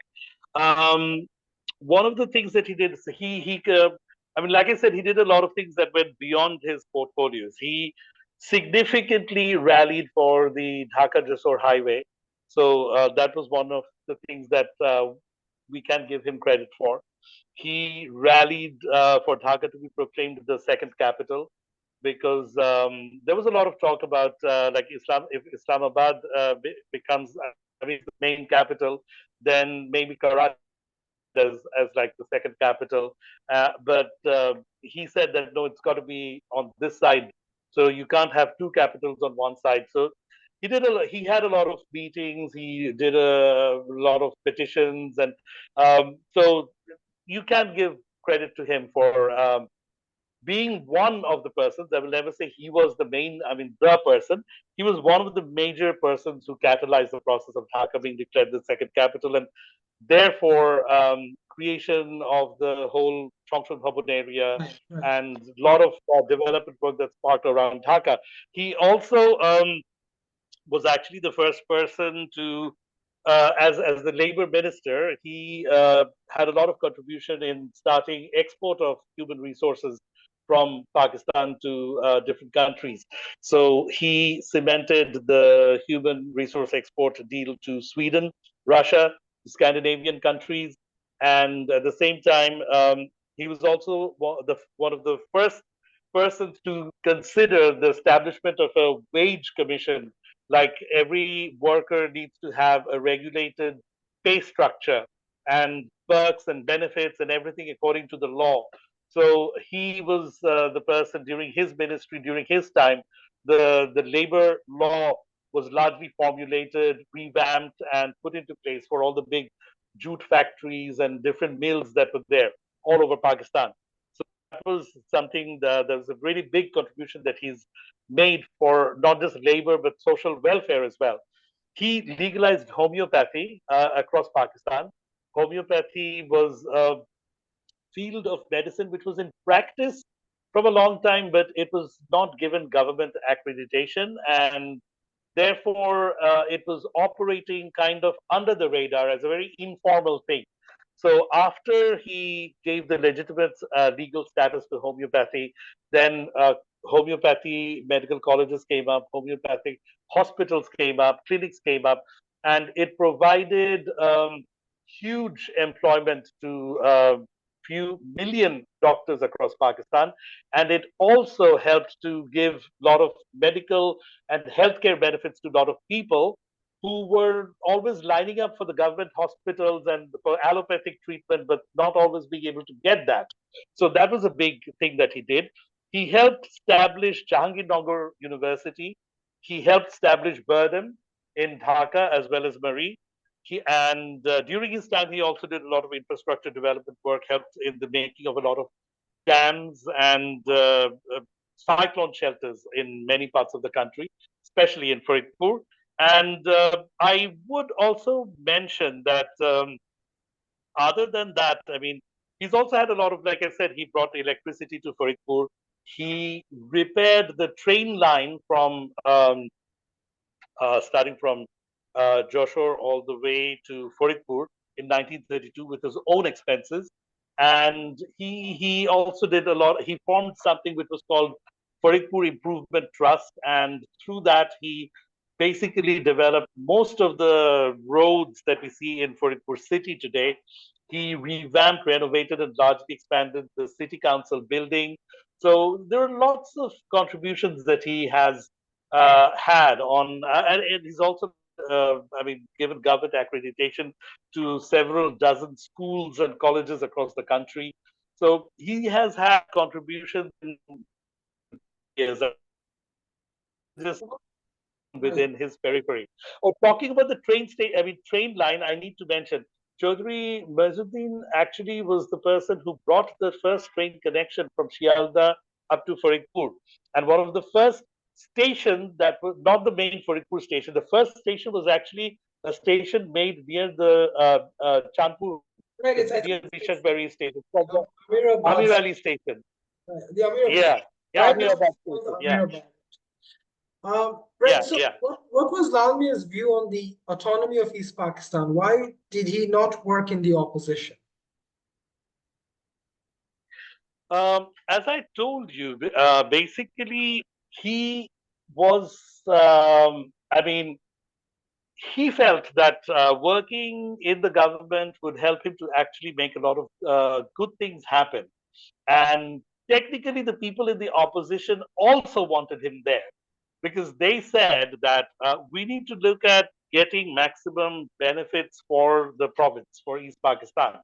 Um, One of the things that he did is like I said, he did a lot of things that went beyond his portfolios. He significantly rallied for the Dhaka Jessore Highway. So that was one of the things that we can give him credit for. He rallied for Dhaka to be proclaimed the second capital because there was a lot of talk about if Islamabad becomes, the main capital, then maybe Karachi as like the second capital. But he said that no, it's got to be on this side. So you can't have two capitals on one side. So he had a lot of meetings. He did a lot of petitions, and so you can give credit to him for being one of the persons. I will never say he was the person. He was one of the major persons who catalyzed the process of Dhaka being declared the second capital, and therefore creation of the whole Chongchun Bhavan area Right, right. and a lot of development work that's sparked around Dhaka. He also was actually the first person to, as the labor minister, he had a lot of contribution in starting export of human resources from Pakistan to different countries. So he cemented the human resource export deal to Sweden, Russia, Scandinavian countries, and at the same time, he was also one of the first persons to consider the establishment of a wage commission. Like every worker needs to have a regulated pay structure and perks and benefits and everything according to the law. So he was the person during his ministry, during his time, the labor law was largely formulated, revamped, and put into place for all the big jute factories and different mills that were there all over Pakistan. So that was something that was a really big contribution that he's made for not just labor but social welfare as well. He legalized homeopathy across Pakistan. Homeopathy was a field of medicine which was in practice from a long time, but it was not given government accreditation, and therefore it was operating kind of under the radar as a very informal thing. So after he gave the legitimate legal status to homeopathy, then homeopathy medical colleges came up, homeopathic hospitals came up, clinics came up, and it provided huge employment to few million doctors across Pakistan. And it also helped to give a lot of medical and healthcare benefits to a lot of people who were always lining up for the government hospitals and for allopathic treatment, but not always being able to get that. So that was a big thing that he did. He helped establish Jahangirnagar University. He helped establish Burdham in Dhaka as well as Maree. During his time, he also did a lot of infrastructure development work, helped in the making of a lot of dams and cyclone shelters in many parts of the country, especially in Faridpur. And I would also mention that other than that, he's also had a lot of, like I said, he brought electricity to Faridpur. He repaired the train line from starting from Joshore all the way to Faridpur in 1932 with his own expenses. And he also did a lot. He formed something which was called Faridpur Improvement Trust, and through that he basically developed most of the roads that we see in Faridpur city today. He revamped, renovated, and largely expanded the city council building. So there are lots of contributions that he has had on, and he's also, given government accreditation to several dozen schools and colleges across the country. So he has had contributions in years just Right. within his periphery. Oh, talking about the train line, I need to mention Chowdhury Mezuddin actually was the person who brought the first train connection from Shialda up to Faridpur. And one of the first stations that was not the main Faridpur station, the first station was actually a station made near the Chandpur, Right. It's I think near Bishopberry station. It's called the Amirabad. Amir Ali station. The Amirabad. Yeah, yeah, Right now, Amirabad it's called the station. Yeah, Amirabad. Right. yeah, So, yeah. what was Lalmia's view on the autonomy of East Pakistan? Why did he not work in the opposition? As I told you, basically, he was, I mean, he felt that working in the government would help him to actually make a lot of good things happen. And technically, the people in the opposition also wanted him there because they said that we need to look at getting maximum benefits for the province, for East Pakistan.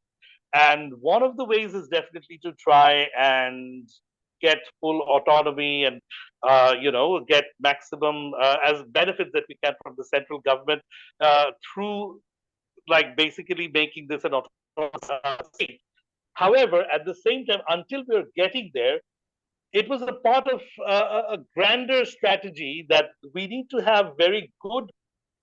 And one of the ways is definitely to try and get full autonomy and get maximum as benefits that we can from the central government through like basically making this an autonomous state. However, at the same time, until we are getting there, it was a part of a grander strategy that we need to have very good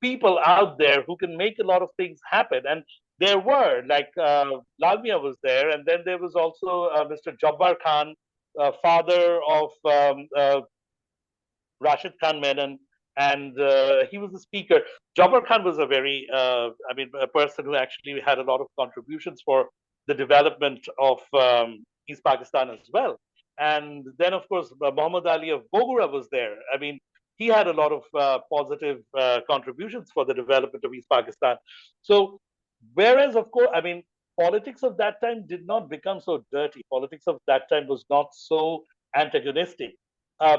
people out there who can make a lot of things happen. And there were, like Lalmia was there, and then there was also Mr. Jabbar Khan, father of Rashid Khan Menon, and he was the speaker. Jabbar Khan was a very, a person who actually had a lot of contributions for the development of East Pakistan as well. And then, of course, Muhammad Ali of Bogura was there. I mean, he had a lot of positive contributions for the development of East Pakistan. So, whereas, of course, I mean, politics of that time did not become so dirty. Politics of that time was not so antagonistic.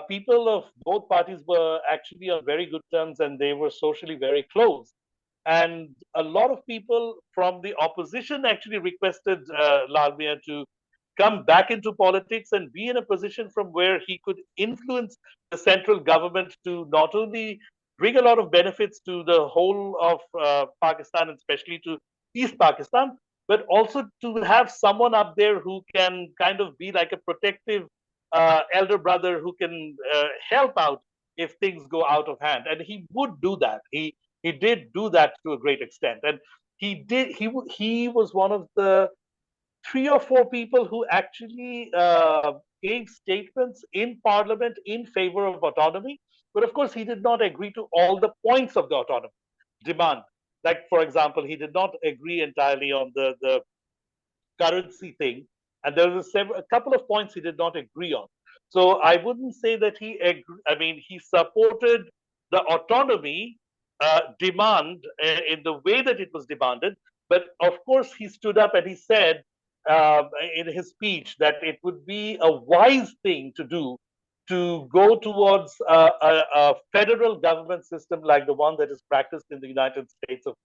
People of both parties were actually on very good terms and they were socially very close. And a lot of people from the opposition actually requested Lalmia to come back into politics and be in a position from where he could influence the central government to not only bring a lot of benefits to the whole of Pakistan, and especially to East Pakistan, but also to have someone up there who can kind of be like a protective elder brother who can help out if things go out of hand. And he would do that. He did do that to a great extent, and he was one of the three or four people who actually gave statements in parliament in favor of autonomy. But of course, he did not agree to all the points of the autonomy demand. Like, for example, he did not agree entirely on the currency thing, and there was a couple of points he did not agree on. So I wouldn't say that he supported the autonomy demand in the way that it was demanded, but of course he stood up and he said in his speech that it would be a wise thing to do to go towards a federal government system like the one that is practiced in the United States of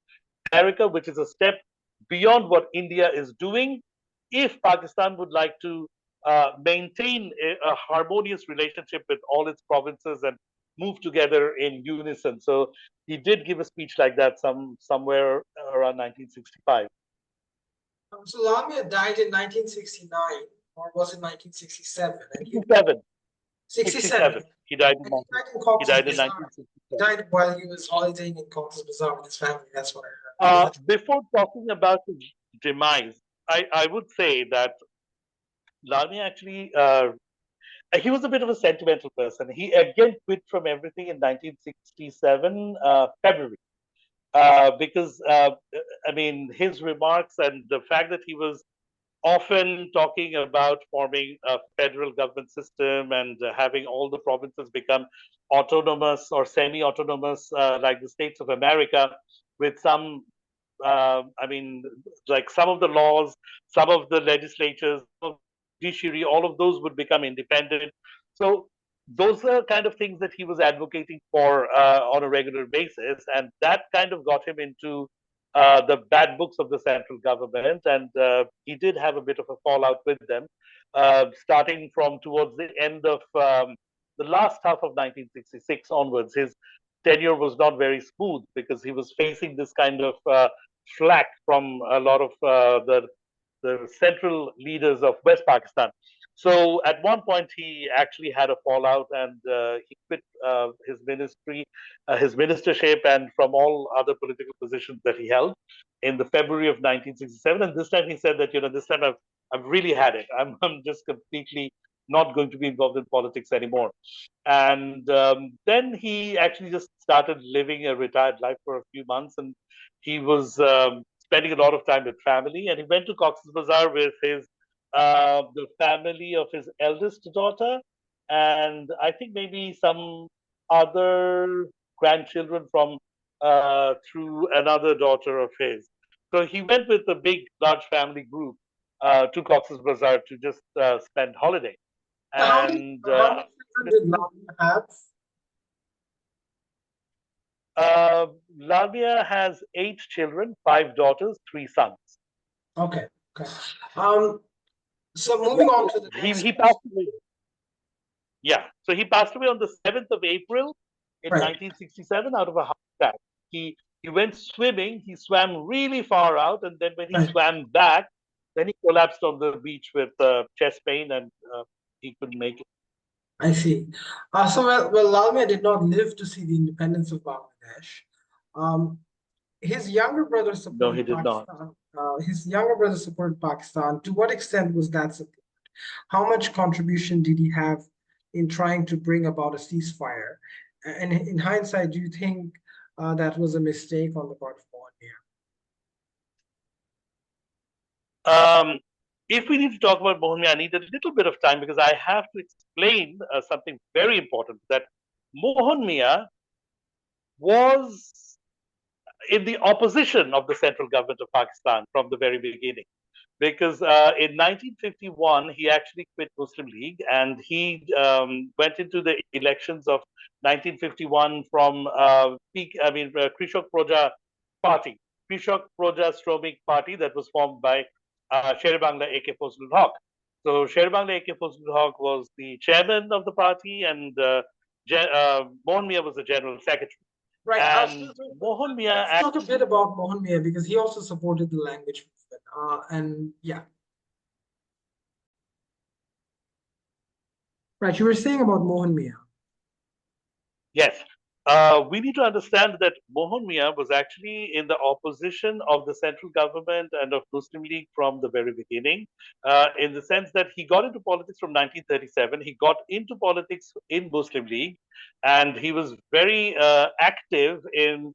America, which is a step beyond what India is doing. If Pakistan would like to maintain a harmonious relationship with all its provinces and move together in unison. So he did give a speech like that somewhere around 1965. So Lamia died in 1969, or was it 1967? And he 67. 67. 67. He died in And he 19, died in he Cox's died in Bazar. He 1967. died while he was holidaying in Cox's Bazar with his family. That's what I heard. Before talking about his demise, I would say that Lalmi actually he was a bit of a sentimental person. He again quit from everything in 1967 February because I mean his remarks and the fact that he was often talking about forming a federal government system and having all the provinces become autonomous or semi-autonomous like the states of America with some I mean, like some of the laws, some of the legislatures, some of the judiciary, all of those would become independent. So those are kind of things that he was advocating for on a regular basis, and that kind of got him into the bad books of the central government, and he did have a bit of a fallout with them, starting from towards the end of the last half of 1966 onwards. His tenure was not very smooth because he was facing this kind of flack from a lot of the central leaders of West Pakistan. So at one point, he actually had a fallout, and he quit his ministry, his ministership, and from all other political positions that he held in the February of 1967. And this time he said that, this time I've really had it. I'm just completely not going to be involved in politics anymore. And then he actually just started living a retired life for a few months, and he was spending a lot of time with family. And he went to Cox's Bazar with the family of his eldest daughter, and I think maybe some other grandchildren from through another daughter of his. So he went with a big, large family group to Cox's Bazar to just spend holiday. How many And children did Lalmia have? Lalmia has 8 children, 5 daughters, 3 sons. Okay, okay. So moving on to the next He passed away. Yeah, so he passed away on the 7th of April in Right. 1967 out of a heart attack. He went swimming. He swam really far out, and then when he Right. swam back, then he collapsed on the beach with chest pain, and he couldn't make it. I see. Well, Lalmia did not live to see the independence of Bangladesh. His younger brother No, supported he did not. Pakistan. His younger brother supported Pakistan. To what extent was that support? How much contribution did he have in trying to bring about a ceasefire? And in hindsight, do you think that was a mistake on the part of Mohan Mia? If we need to talk about Mohan Mia, I need a little bit of time because I have to explain something very important, that Mohan Mia was in the opposition of the central government of Pakistan from the very beginning. Because in 1951, he actually quit Muslim League, and he went into the elections of 1951 from Krishak Proja Party, Krishak Proja Shramik Party, that was formed by Sher Bangla A.K. Fazlul Haq. So Sher Bangla A.K. Fazlul Haq was the chairman of the party, and Mohan Mia was the general secretary. Right. And Mohan Mia. Let's talk a bit about Mohan Mia because he also supported the language movement. And yeah. Right. You were saying about Mohan Mia. Yes. We need to understand that Mohan Mia was actually in the opposition of the central government and of Muslim League from the very beginning, in the sense that he got into politics from 1937. He got into politics in Muslim League, and he was very active in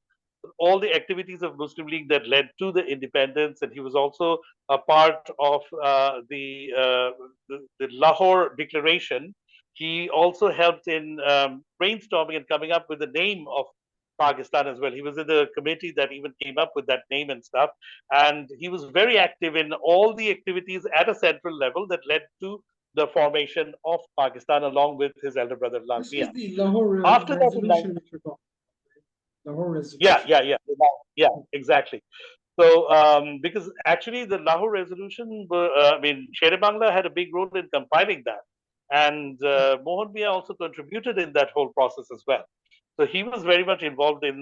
all the activities of Muslim League that led to the independence. And he was also a part of the Lahore Declaration. He also helped in brainstorming and coming up with the name of Pakistan as well. He was in the committee that even came up with that name and stuff. And he was very active in all the activities at a central level that led to the formation of Pakistan, along with his elder brother Lalmia. This is the Lahore After resolution that, which you're talking about. Lahore resolution. Yeah, exactly. So, because actually the Lahore resolution, Sher Bangla had a big role in compiling that. And Mohan Mia also contributed in that whole process as well. So he was very much involved at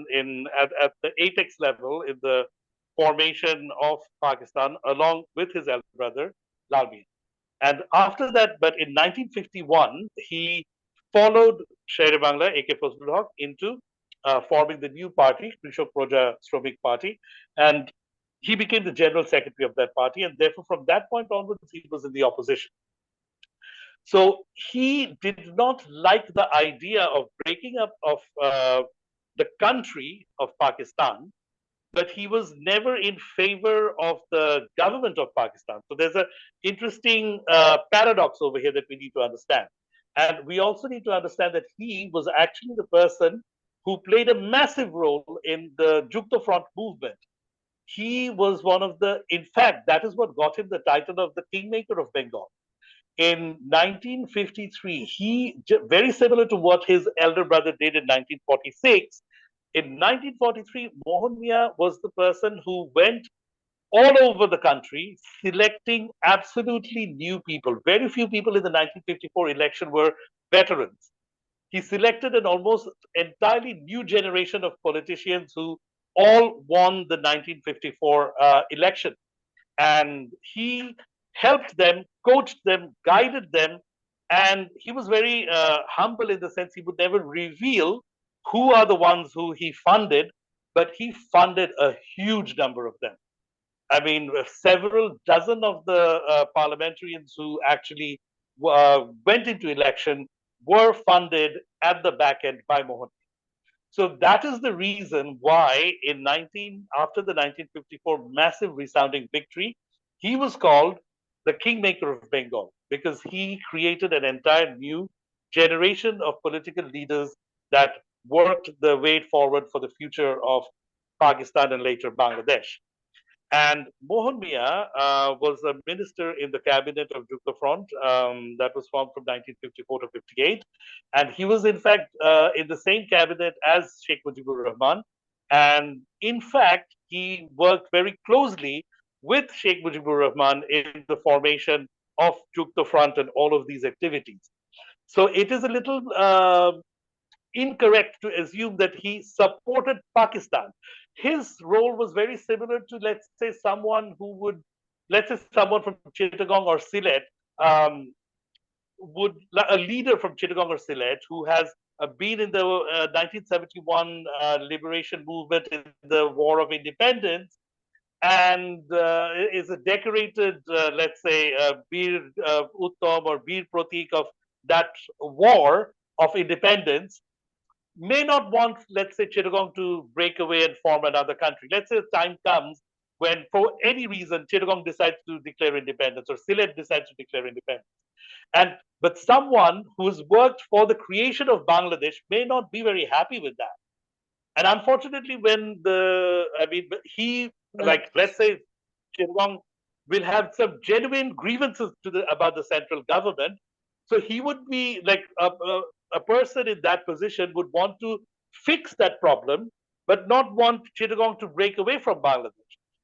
the ATEX level in the formation of Pakistan, along with his elder brother, Lalmia. And after that, but in 1951, he followed Sher Bangla, A.K. Fazlul Haq, into forming the new party, Krishak Proja Shramik Party. And he became the general secretary of that party. And therefore, from that point onwards, he was in the opposition. So he did not like the idea of breaking up of the country of Pakistan, but he was never in favor of the government of Pakistan. So there's an interesting paradox over here that we need to understand. And we also need to understand that he was actually the person who played a massive role in the Jukta Front movement. He was one of in fact, that is what got him the title of the Kingmaker of Bengal. In 1953, very similar to what his elder brother did in 1946, In 1943, Mohan Mia was the person who went all over the country selecting absolutely new people. Very few people in the 1954 election were veterans. He selected an almost entirely new generation of politicians who all won the 1954 election. And he helped them, coached them, guided them. And he was very humble in the sense he would never reveal who are the ones who he funded, but he funded a huge number of them. I mean, several dozen of the parliamentarians who actually went into election were funded at the back end by Mohan. So that is the reason why after the 1954 massive resounding victory, he was called the Kingmaker of Bengal because he created an entire new generation of political leaders that worked the way forward for the future of Pakistan and later Bangladesh. And Mohan Mia was a minister in the cabinet of Jukta Front that was formed from 1954 to 58. And he was, in fact, in the same cabinet as Sheikh Mujibur Rahman. And in fact, he worked very closely with Sheikh Mujibur Rahman in the formation of Jukta Front and all of these activities. So it is a little incorrect to assume that he supported Pakistan. His role was very similar to, let's say, let's say, someone from Chittagong or Sylhet, a leader from Chittagong or Sylhet who has been in the 1971 liberation movement in the War of Independence and is a decorated, let's say, Bir Uttam or Bir Pratik of that war of independence, may not want, let's say, Chittagong to break away and form another country. Let's say time comes when, for any reason, Chittagong decides to declare independence or Sylhet decides to declare independence. But someone who's worked for the creation of Bangladesh may not be very happy with that. And unfortunately, like, let's say, Chittagong will have some genuine grievances about the central government. So he would be like a person in that position would want to fix that problem, but not want Chittagong to break away from Bangladesh.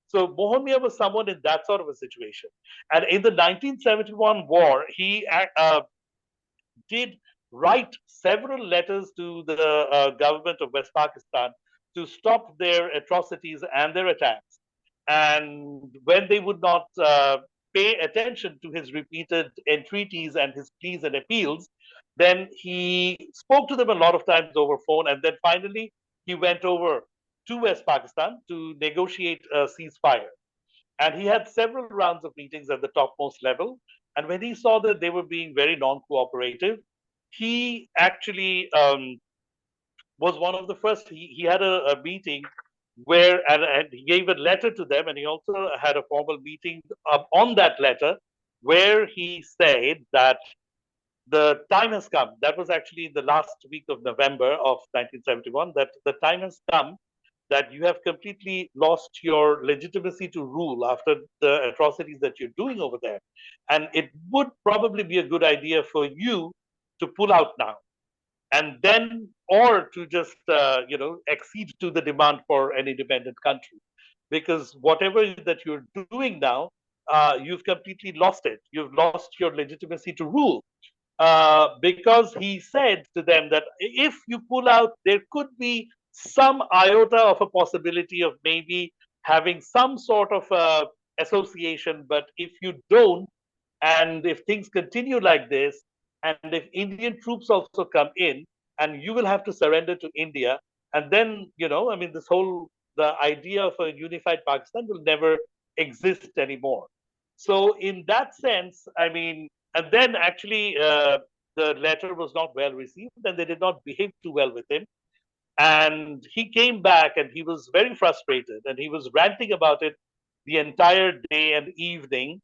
So Mohan Mia was someone in that sort of a situation. And in the 1971 war, he did write several letters to the government of West Pakistan to stop their atrocities and their attacks. And when they would not pay attention to his repeated entreaties and his pleas and appeals, then he spoke to them a lot of times over phone. And then finally, he went over to West Pakistan to negotiate a ceasefire. And he had several rounds of meetings at the topmost level. And when he saw that they were being very non-cooperative, he actually was one of the first. He had a meeting where, and he gave a letter to them, and he also had a formal meeting on that letter where he said that the time has come. That was actually the last week of November of 1971, that the time has come that you have completely lost your legitimacy to rule after the atrocities that you're doing over there. And it would probably be a good idea for you to pull out now. And then, or to just, accede to the demand for an independent country. Because whatever that you're doing now, you've completely lost it. You've lost your legitimacy to rule. Because he said to them that if you pull out, there could be some iota of a possibility of maybe having some sort of association. But if you don't, and if things continue like this, and if Indian troops also come in, and you will have to surrender to India, and then, the idea of a unified Pakistan will never exist anymore. So in that sense, and then actually the letter was not well received and they did not behave too well with him. And he came back and he was very frustrated and he was ranting about it the entire day and evening.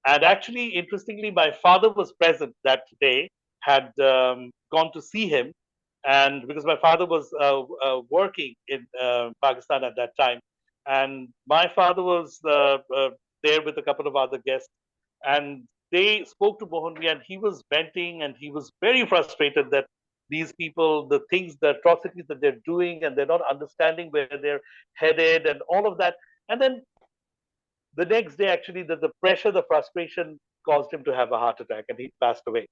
And actually, interestingly, my father was present that day, had gone to see him. And because my father was working in Pakistan at that time, and my father was there with a couple of other guests, and they spoke to Mohan Mia, and he was venting, and he was very frustrated that these people, the things, the atrocities that they're doing, and they're not understanding where they're headed and all of that. And then the next day, actually, the pressure, the frustration caused him to have a heart attack and he passed away.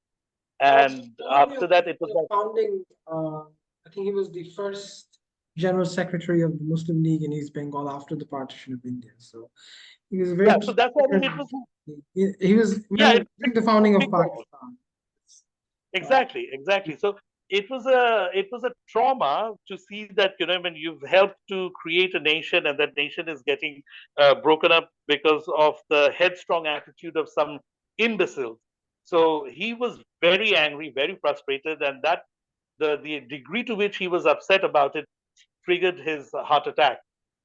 And after that, it was The like, founding, I think he was the first General Secretary of the Muslim League in East Bengal after the partition of India. So he was a yeah, very so key that's why figure. it was, He was yeah, during the founding of big role. Pakistan. Exactly, exactly. So it was a trauma to see that, when you've helped to create a nation and that nation is getting broken up because of the headstrong attitude of some imbeciles. So he was very angry, very frustrated, and that the degree to which he was upset about it triggered his heart attack.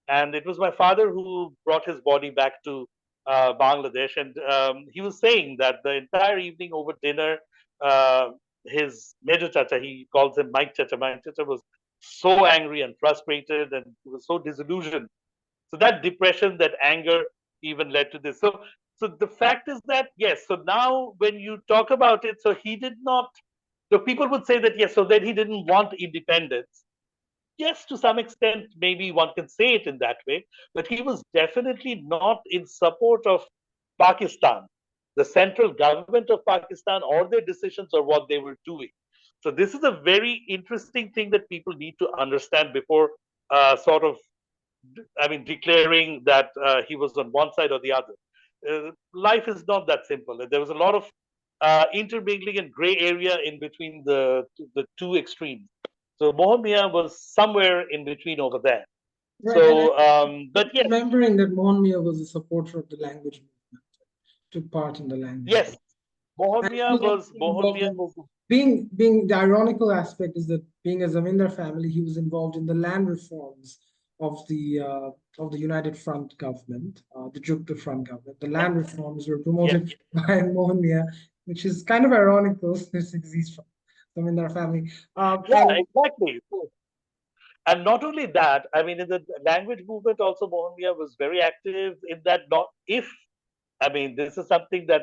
And it was my father who brought his body back to Bangladesh. And he was saying that the entire evening over dinner, uh, his Major Chacha, he calls him Mike Chacha was so angry and frustrated and he was so disillusioned. So that depression, that anger even led to this. So the fact is that, yes, so now when you talk about it, so he did not, so people would say that, yes, so then he didn't want independence. Yes, to some extent, maybe one can say it in that way, but he was definitely not in support of Pakistan, the central government of Pakistan, or their decisions or what they were doing. So, this is a very interesting thing that people need to understand before sort of, I mean, declaring that he was on one side or the other. Life is not that simple. There was a lot of intermingling and gray area in between the two extremes. So Mohan Mia was somewhere in between over there. Right, and I But yes, remembering that Mohan Mia was a supporter of the language movement, took part in the language yes, movement. And he was also Mohan involved Mia in was, being the ironical aspect is that being a Zamindar family, he was involved in the land reforms of the United Front government, the Jukta Front government. The land reforms were yes, promoted by Mohan Mia, which is kind of ironical since he's from Zamindar family. yeah, exactly. And not only that, I mean, in the language movement, also Mohan Mia was very active in that. Not if I mean, this is something that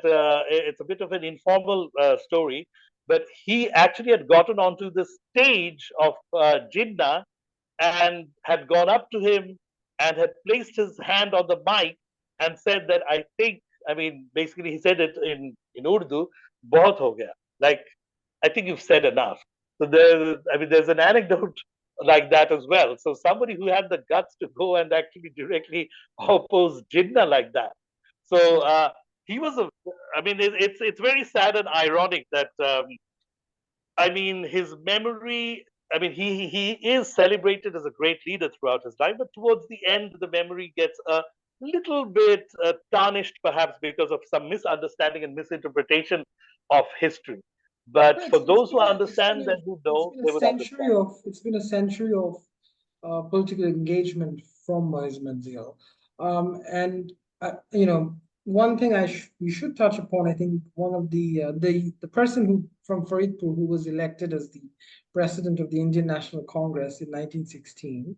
it's a bit of an informal story, but he actually had gotten onto the stage of Jinnah and had gone up to him and had placed his hand on the mic and said that I think, I mean, basically he said it in Urdu, bahut ho gaya. Like, I think you've said enough. So there's an anecdote like that as well. So somebody who had the guts to go and actually directly oppose Jinnah like that. So he was a. I mean, it's very sad and ironic that I mean his memory. I mean, he is celebrated as a great leader throughout his life, but towards the end, the memory gets a little bit tarnished, perhaps because of some misunderstanding and misinterpretation of history. But for those who understand and who know, they would understand. it's been a century of political engagement from Moise Manziel. And one thing we should touch upon, I think one of the person who from Faridpur who was elected as the president of the Indian National Congress in 1916.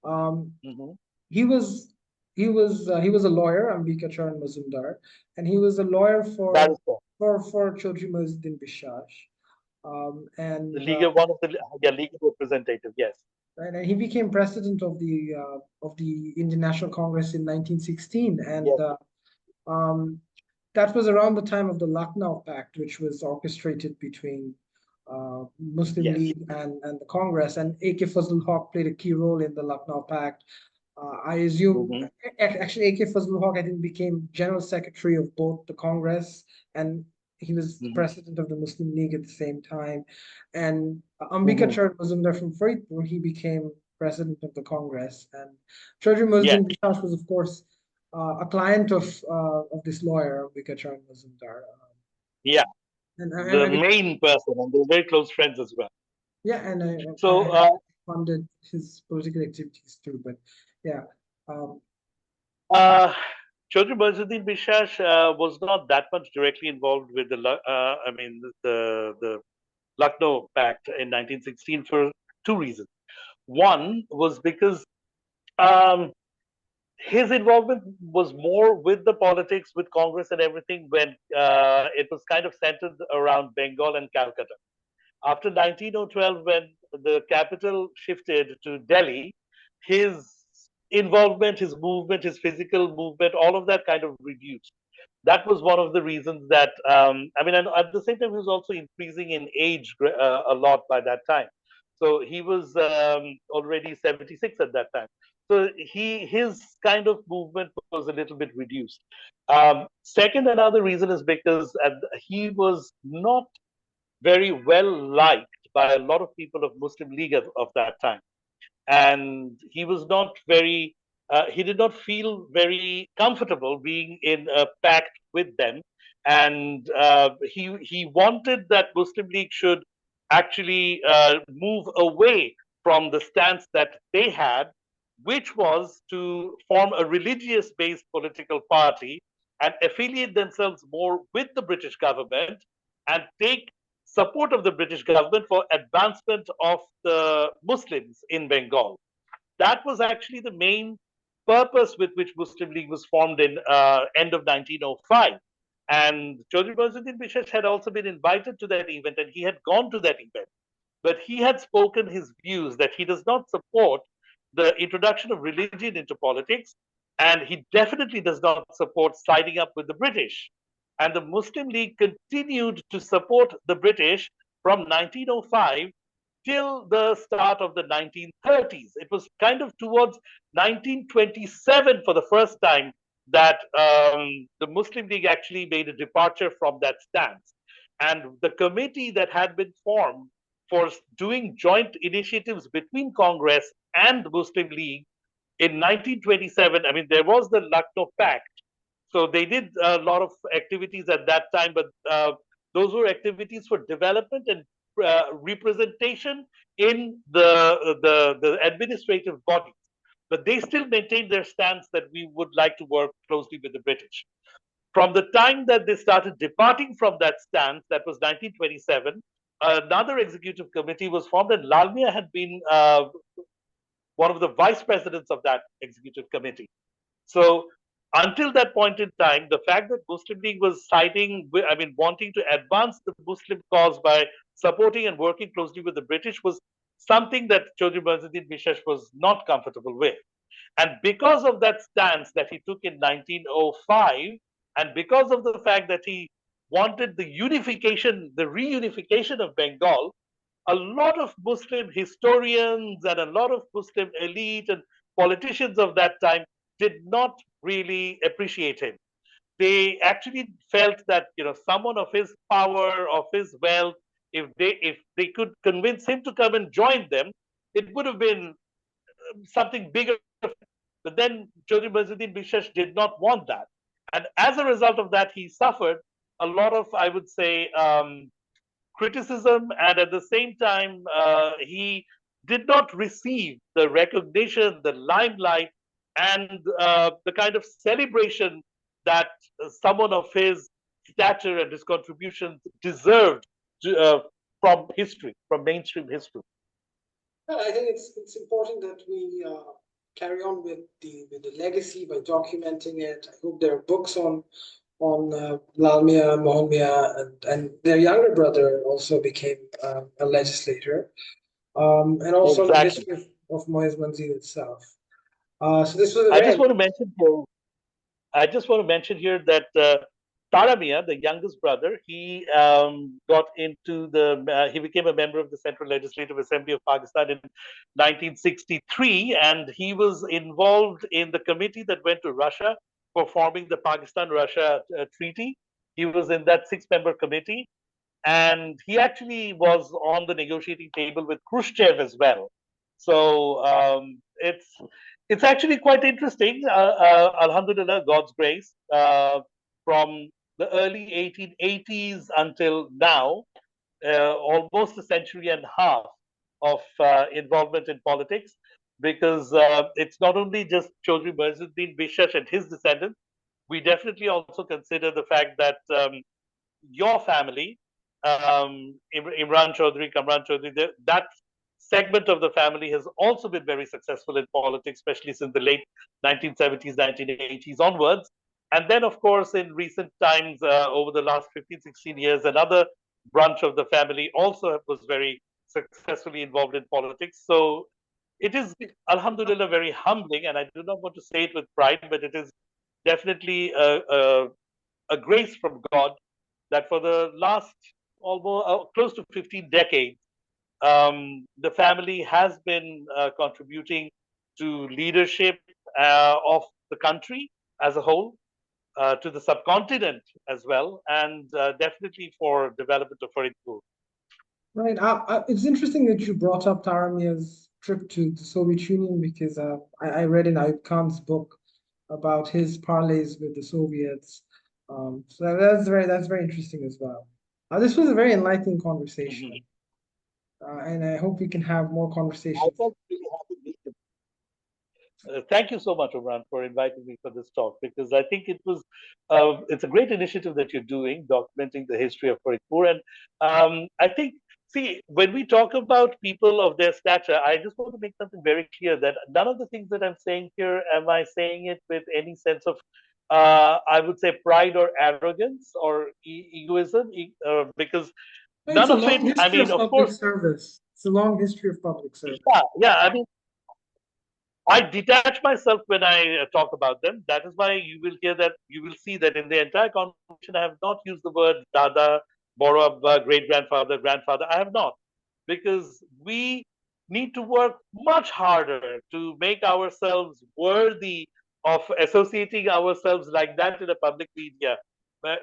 Um, Mhm. he was he was a lawyer, Ambika Charan Mazumdar, and he was a lawyer That is correct. for Chaudhry Muhyiddin Bishash. The And legal, one of the, yeah, legal representative. Yes. right, and he became president of the Indian National Congress in 1916, and Yes. um, that was around the time of the Lucknow Pact, which was orchestrated between Muslim Yes. League and the Congress, and A.K. Fazlul Haq played a key role in the Lucknow Pact. I assume Hmm. actually A.K. Fazlul Haq I think became General Secretary of both the Congress, and he was Hmm. president of the Muslim League at the same time. And Ambika Hmm. Chaudhry Mazumdar from Faridpur, he became president of the Congress. And Chaudhry Yes. Muhyiddin Bishash was, of course, a client of this lawyer, Ambika Chaudhry Mazumdar. Yeah. And The I think, main person, and they're very close friends as well. yeah, and I So, have funded his political activities too. But yeah, um, uh, Chaudhry Bazuddin Bishash was not that much directly involved with I mean, the Lucknow Pact in 1916 for two reasons. One was because um, his involvement was more with the politics, with Congress and everything, when it was kind of centered around Bengal and Calcutta. After 1912, when the capital shifted to Delhi, his involvement, his movement, his physical movement, all of that kind of reduced. That was one of the reasons that, I mean, and at the same time, he was also increasing in age a lot by that time. So he was already 76 at that time. So his kind of movement was a little bit reduced. Second, another reason is because he was not very well liked by a lot of people of Muslim League of that time, and he was not very he did not feel very comfortable being in a pact with them, and he wanted that Muslim League should actually move away from the stance that they had, which was to form a religious based political party and affiliate themselves more with the British government and take support of the British government for advancement of the Muslims in Bengal. That was actually the main purpose with which Muslim League was formed in end of 1905. And Chaudhry Bazuddin Bishash had also been invited to that event, and he had gone to that event. But he had spoken his views that he does not support the introduction of religion into politics, and he definitely does not support siding up with the British. And the Muslim League continued to support the British from 1905 till the start of the 1930s. It was kind of towards 1927 for the first time that the Muslim League actually made a departure from that stance. And the committee that had been formed for doing joint initiatives between Congress and the Muslim League in 1927, I mean, there was the Lucknow Pact. So they did a lot of activities at that time, but those were activities for development and representation in the administrative bodies. But they still maintained their stance that we would like to work closely with the British. From the time that they started departing from that stance, that was 1927, another executive committee was formed, and Lalmia had been one of the vice presidents of that executive committee. So until that point in time, the fact that Muslim League was wanting to advance the Muslim cause by supporting and working closely with the British was something that Chaudhry Bazuddin Bishash was not comfortable with. And because of that stance that he took in 1905, and because of the fact that he wanted the reunification of Bengal, a lot of Muslim historians and a lot of Muslim elite and politicians of that time did not really appreciate him. They actually felt that someone of his power, of his wealth, if they could convince him to come and join them, it would have been something bigger. But then Chaudhry Bazuddin Bishash did not want that, and as a result of that, he suffered a lot of, I would say, criticism, and at the same time, he did not receive the recognition, the limelight, and the kind of celebration that someone of his stature and his contributions deserved from history, from mainstream history. I think it's important that we carry on with the legacy by documenting it. I hope there are books on Lalmia, Mohamia, and their younger brother also became a legislator, and also the history of Moez Manzil itself. So this was I just want to mention here that Taramia, the youngest brother, he got into he became a member of the Central Legislative Assembly of Pakistan in 1963, and he was involved in the committee that went to Russia for forming the Pakistan-Russia treaty. He was in that 6-member committee, and he actually was on the negotiating table with Khrushchev as well. So it's actually quite interesting. Alhamdulillah, God's grace. From the early 1880s until now, almost a century and a half of involvement in politics, because it's not only just Chaudhry Bazuddin Bishash and his descendants. We definitely also consider the fact that your family, Imran Chaudhry, Kamran Chaudhry, that segment of the family has also been very successful in politics, especially since the late 1970s, 1980s onwards. And then, of course, in recent times, over the last 15, 16 years, another branch of the family also was very successfully involved in politics. So it is, alhamdulillah, very humbling, and I do not want to say it with pride, but it is definitely a grace from God that for the last almost close to 15 decades, the family has been contributing to leadership of the country as a whole, to the subcontinent as well, and definitely for development of Faridpur. Right. It's interesting that you brought up Taramia's trip to the Soviet Union because I read in Ayub Khan's book about his parleys with the Soviets. So that's very interesting as well. This was a very enlightening conversation, and I hope we can have more I conversations. felt really happy meeting. Thank you so much, Omran, for inviting me for this talk, because I think it's a great initiative that you're doing, documenting the history of Faridpur. And I think, see, when we talk about people of their stature, I just want to make something very clear that none of the things that I'm saying here, am I saying it with any sense of, I would say, pride or arrogance or egoism, because It's none a of long it, I history mean, of of public course, service. It's a long history of public service. yeah, I mean, I detach myself when I talk about them. That is why you will see that in the entire conversation, I have not used the word dada, boro abba, great grandfather, grandfather. I have not, because we need to work much harder to make ourselves worthy of associating ourselves like that in a public media,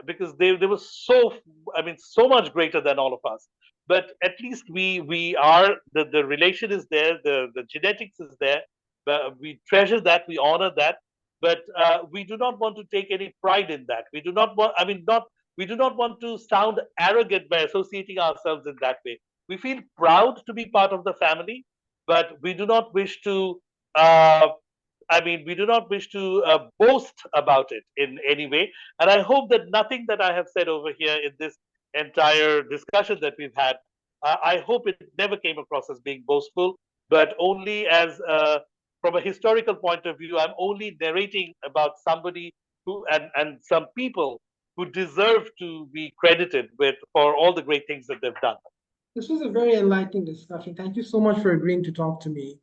because they were so, I mean, so much greater than all of us. But at least we are, the relation is there, the genetics is there, we treasure that, we honor that, but we do not want to take any pride in that. We do not want, I mean, not, we do not want to sound arrogant by associating ourselves in that way. We feel proud to be part of the family, but we do not wish to, I mean, we do not wish to boast about it in any way. And I hope that nothing that I have said over here in this entire discussion that we've had, I hope it never came across as being boastful, but only as from a historical point of view, I'm only narrating about somebody who and some people who deserve to be credited with for all the great things that they've done. This was a very enlightening discussion. Thank you so much for agreeing to talk to me.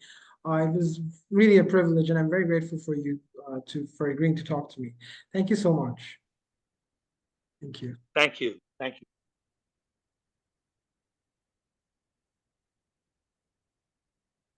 It was really a privilege, and I'm very grateful for you for agreeing to talk to me. Thank you so much. Thank you. Thank you. Thank you.